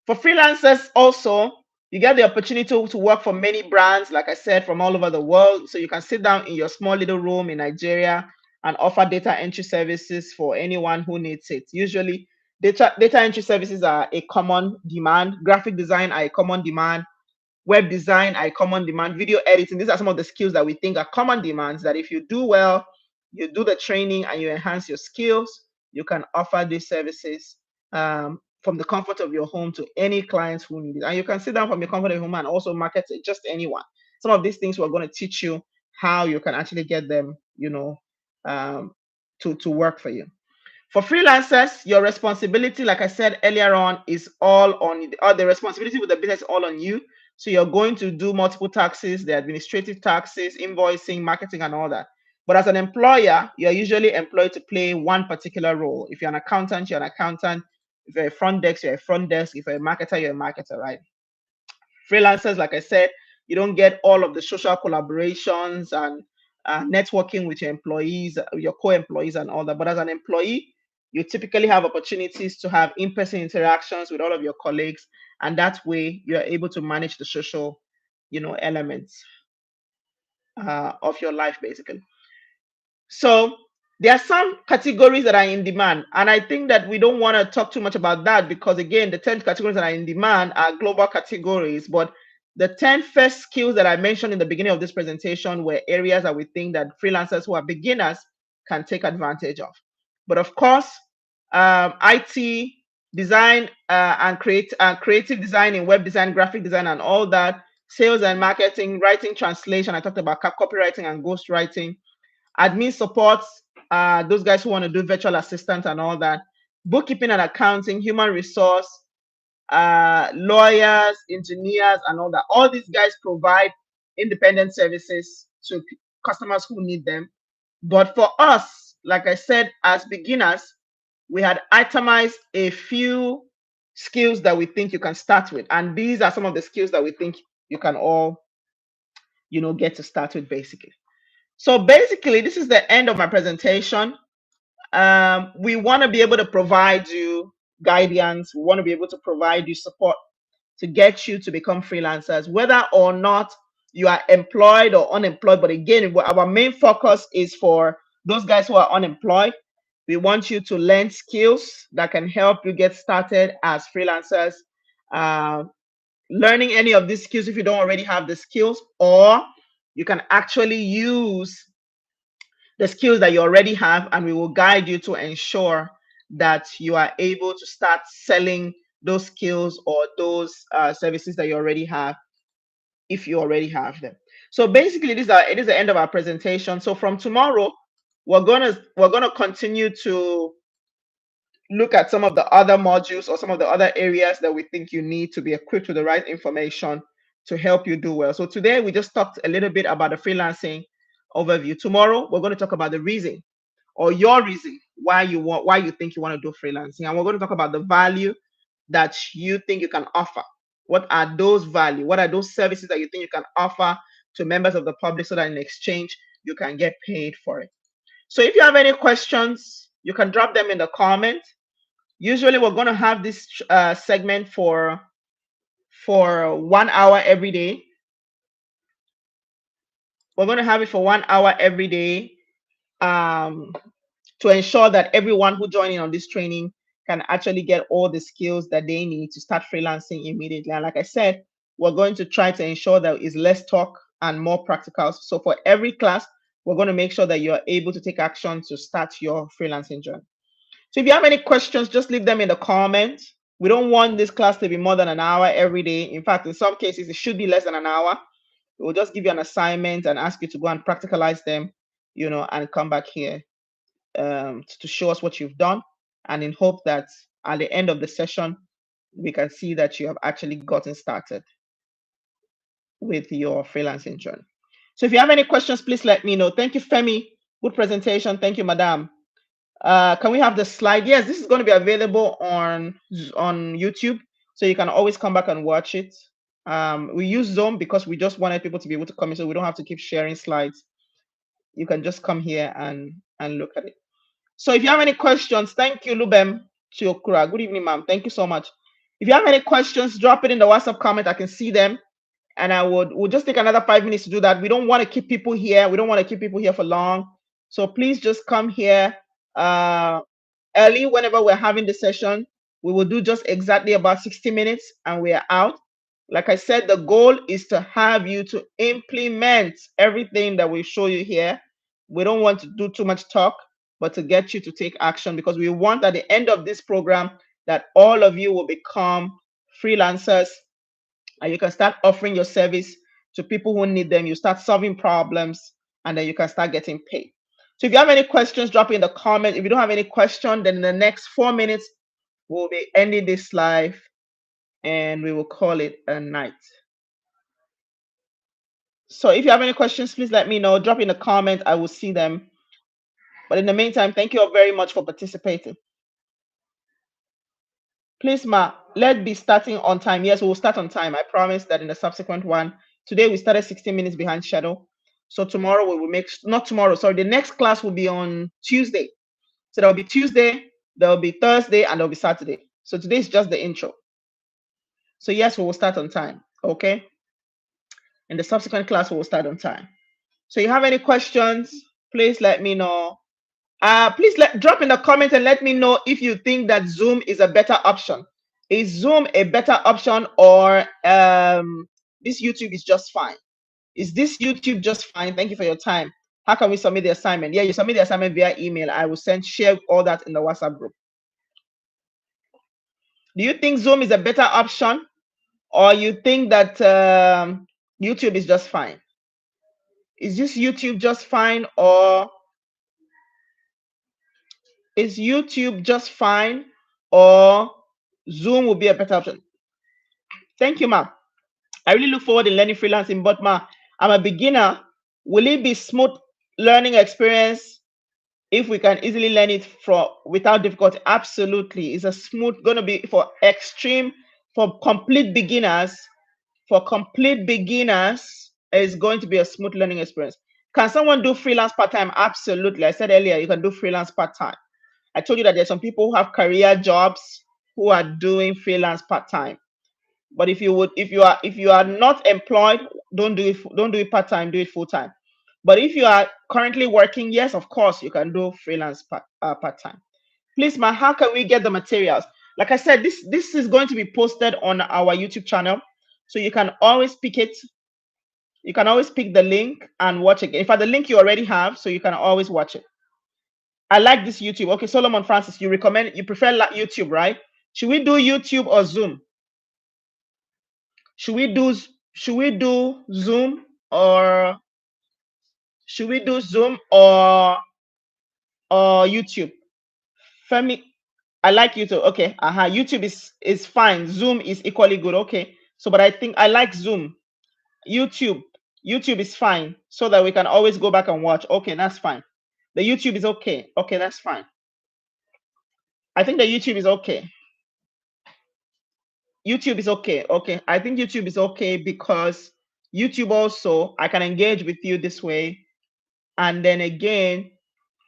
For freelancers, also, you get the opportunity to work for many brands, like I said, from all over the world. So you can sit down in your small little room in Nigeria and offer data entry services for anyone who needs it. Usually, data entry services are a common demand, graphic design are a common demand, web design are common demand, video editing. These are some of the skills that we think are common demands that if you do well, you do the training and you enhance your skills, you can offer these services from the comfort of your home to any clients who need it. And you can sit down from your comfort of your home and also market it just anyone. Some of these things we're going to teach you how you can actually get them, to work for you. For freelancers, your responsibility, like I said earlier on, is all on the responsibility with the business all on you. So you're going to do multiple taxes, the administrative taxes, invoicing, marketing, and all that. But as an employer, you're usually employed to play one particular role. If you're an accountant, you're an accountant. If you're a front desk, you're a front desk. If you're a marketer, you're a marketer, right? Freelancers, like I said, you don't get all of the social collaborations and networking with your employees, your co-employees, and all that. But as an employee, you typically have opportunities to have in-person interactions with all of your colleagues, and that way you are able to manage the social, elements of your life, basically. So there are some categories that are in demand, and I think that we don't want to talk too much about that because again, the 10 categories that are in demand are global categories. But the 10 first skills that I mentioned in the beginning of this presentation were areas that we think that freelancers who are beginners can take advantage of. But of course, IT design and creative design in web design, graphic design, and all that, sales and marketing, writing, translation. I talked about copywriting and ghostwriting, admin supports, those guys who want to do virtual assistant and all that, bookkeeping and accounting, human resource, lawyers, engineers, and all that. All these guys provide independent services to customers who need them. But for us, like I said, as beginners, we had itemized a few skills that we think you can start with. And these are some of the skills that we think you can all, get to start with basically. So basically, this is the end of my presentation. We want to be able to provide you guidance. We want to be able to provide you support to get you to become freelancers, whether or not you are employed or unemployed. But again, our main focus is for those guys who are unemployed. We want you to learn skills that can help you get started as freelancers. Learning any of these skills if you don't already have the skills, or you can actually use the skills that you already have, and we will guide you to ensure that you are able to start selling those skills or those services that you already have if you already have them. So basically, it is the end of our presentation. So from tomorrow, we're gonna continue to look at some of the other modules or some of the other areas that we think you need to be equipped with the right information to help you do well. So today we just talked a little bit about the freelancing overview. Tomorrow we're going to talk about the reason or your reason why you think you want to do freelancing, and we're going to talk about the value that you think you can offer. What are those value? What are those services that you think you can offer to members of the public so that in exchange you can get paid for it? So if you have any questions, you can drop them in the comment. Usually we're going to have this segment for 1 hour every day. We're going to have it for 1 hour every day. um, to ensure that everyone who join in on this training can actually get all the skills that they need to start freelancing immediately. And like I said, we're going to try to ensure that it's less talk and more practical. So for every class, we're going to make sure that you're able to take action to start your freelancing journey. So if you have any questions, just leave them in the comments. We don't want this class to be more than an hour every day. In fact, in some cases, it should be less than an hour. We'll just give you an assignment and ask you to go and practicalize them, and come back here to show us what you've done. And in hope that at the end of the session, we can see that you have actually gotten started with your freelancing journey. So if you have any questions, please let me know. Thank you, Femi. Good presentation. Thank you, Madam. Can we have the slide? Yes, this is going to be available on YouTube, so you can always come back and watch it. We use Zoom because we just wanted people to be able to come in, so we don't have to keep sharing slides. You can just come here and look at it. So if you have any questions, thank you, Lubem Chiokura. Good evening, ma'am. Thank you so much. If you have any questions, drop it in the WhatsApp comment. I can see them. And we'll just take another 5 minutes to do that. We don't want to keep people here. We don't want to keep people here for long. So please just come here early whenever we're having the session. We will do just exactly about 60 minutes and we are out. Like I said, the goal is to have you to implement everything that we show you here. We don't want to do too much talk, but to get you to take action, because we want at the end of this program that all of you will become freelancers and you can start offering your service to people who need them. You start solving problems and then you can start getting paid. So if you have any questions, drop it in the comment. If you don't have any question, then in the next 4 minutes, we'll be ending this live and we will call it a night. So if you have any questions, please let me know. Drop in the comment. I will see them. But in the meantime, thank you all very much for participating. Please, Ma, let's be starting on time. Yes, we'll start on time. I promise that in the subsequent one. Today we started 16 minutes behind schedule. So tomorrow we will not tomorrow, sorry, the next class will be on Tuesday. So there'll be Tuesday, there'll be Thursday, and there'll be Saturday. So today is just the intro. So yes, we will start on time, okay? In the subsequent class, we will start on time. So you have any questions, please let me know. Please drop in the comment and let me know if you think that Zoom is a better option. Is Zoom a better option, or this YouTube is just fine? Is this YouTube just fine? Thank you for your time. How can we submit the assignment? Yeah, you submit the assignment via email. I will share all that in the WhatsApp group. Do you think Zoom is a better option, or you think that YouTube is just fine? Is this YouTube just fine, or is YouTube just fine, or Zoom will be a better option? Thank you, Ma. I really look forward to learning freelancing, but Ma, I'm a beginner. Will it be smooth learning experience if we can easily learn it without difficulty? Absolutely. It's a smooth, going to be for complete beginners. For complete beginners, it's going to be a smooth learning experience. Can someone do freelance part-time? Absolutely. I said earlier, you can do freelance part-time. I told you that there's some people who have career jobs who are doing freelance part-time. But if you are not employed, don't do it part-time, do it full-time. But if you are currently working, yes, of course, you can do freelance part-time. Please, Ma, how can we get the materials? Like I said, this is going to be posted on our YouTube channel, so you can always pick it. You can always pick the link and watch it. In fact, the link you already have, so you can always watch it. I like this YouTube. Okay, Solomon Francis, you prefer YouTube, right? Should we do YouTube or Zoom? Should we do Zoom, or should we do Zoom or YouTube? Femi, I like YouTube. Okay, YouTube is fine. Zoom is equally good. Okay, so but I think I like Zoom. YouTube is fine, so that we can always go back and watch. Okay, that's fine. The YouTube is okay. Okay, that's fine. I think the YouTube is okay. YouTube is okay. Okay, I think YouTube is okay because YouTube also, I can engage with you this way. And then again,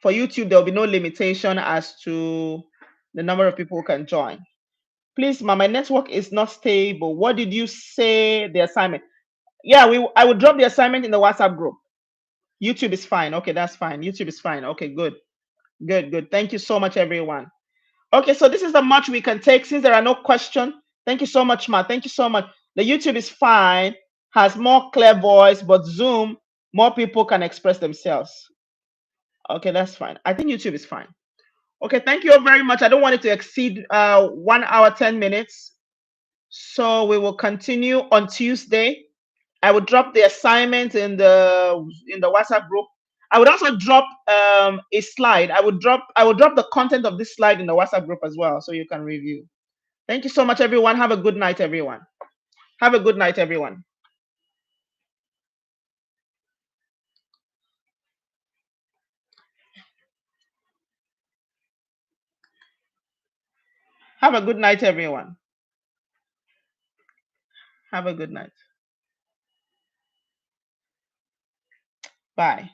for YouTube, there'll be no limitation as to the number of people who can join. Please, Ma, my network is not stable. What did you say the assignment? Yeah, I will drop the assignment in the WhatsApp group. YouTube is fine. Okay, that's fine. YouTube is fine. Okay, good. Good, good. Thank you so much, everyone. Okay, so this is the much we can take since there are no questions. Thank you so much, Ma. Thank you so much. The YouTube is fine, has more clear voice, but Zoom, more people can express themselves. Okay, that's fine. I think YouTube is fine. Okay, thank you very much. I don't want it to exceed 1 hour, 10 minutes. So we will continue on Tuesday. I would drop the assignment in the WhatsApp group. I would also drop a slide. I would drop the content of this slide in the WhatsApp group as well, so you can review. Thank you so much, everyone. Have a good night, everyone. Have a good night, everyone. Have a good night, everyone. Have a good night. Bye.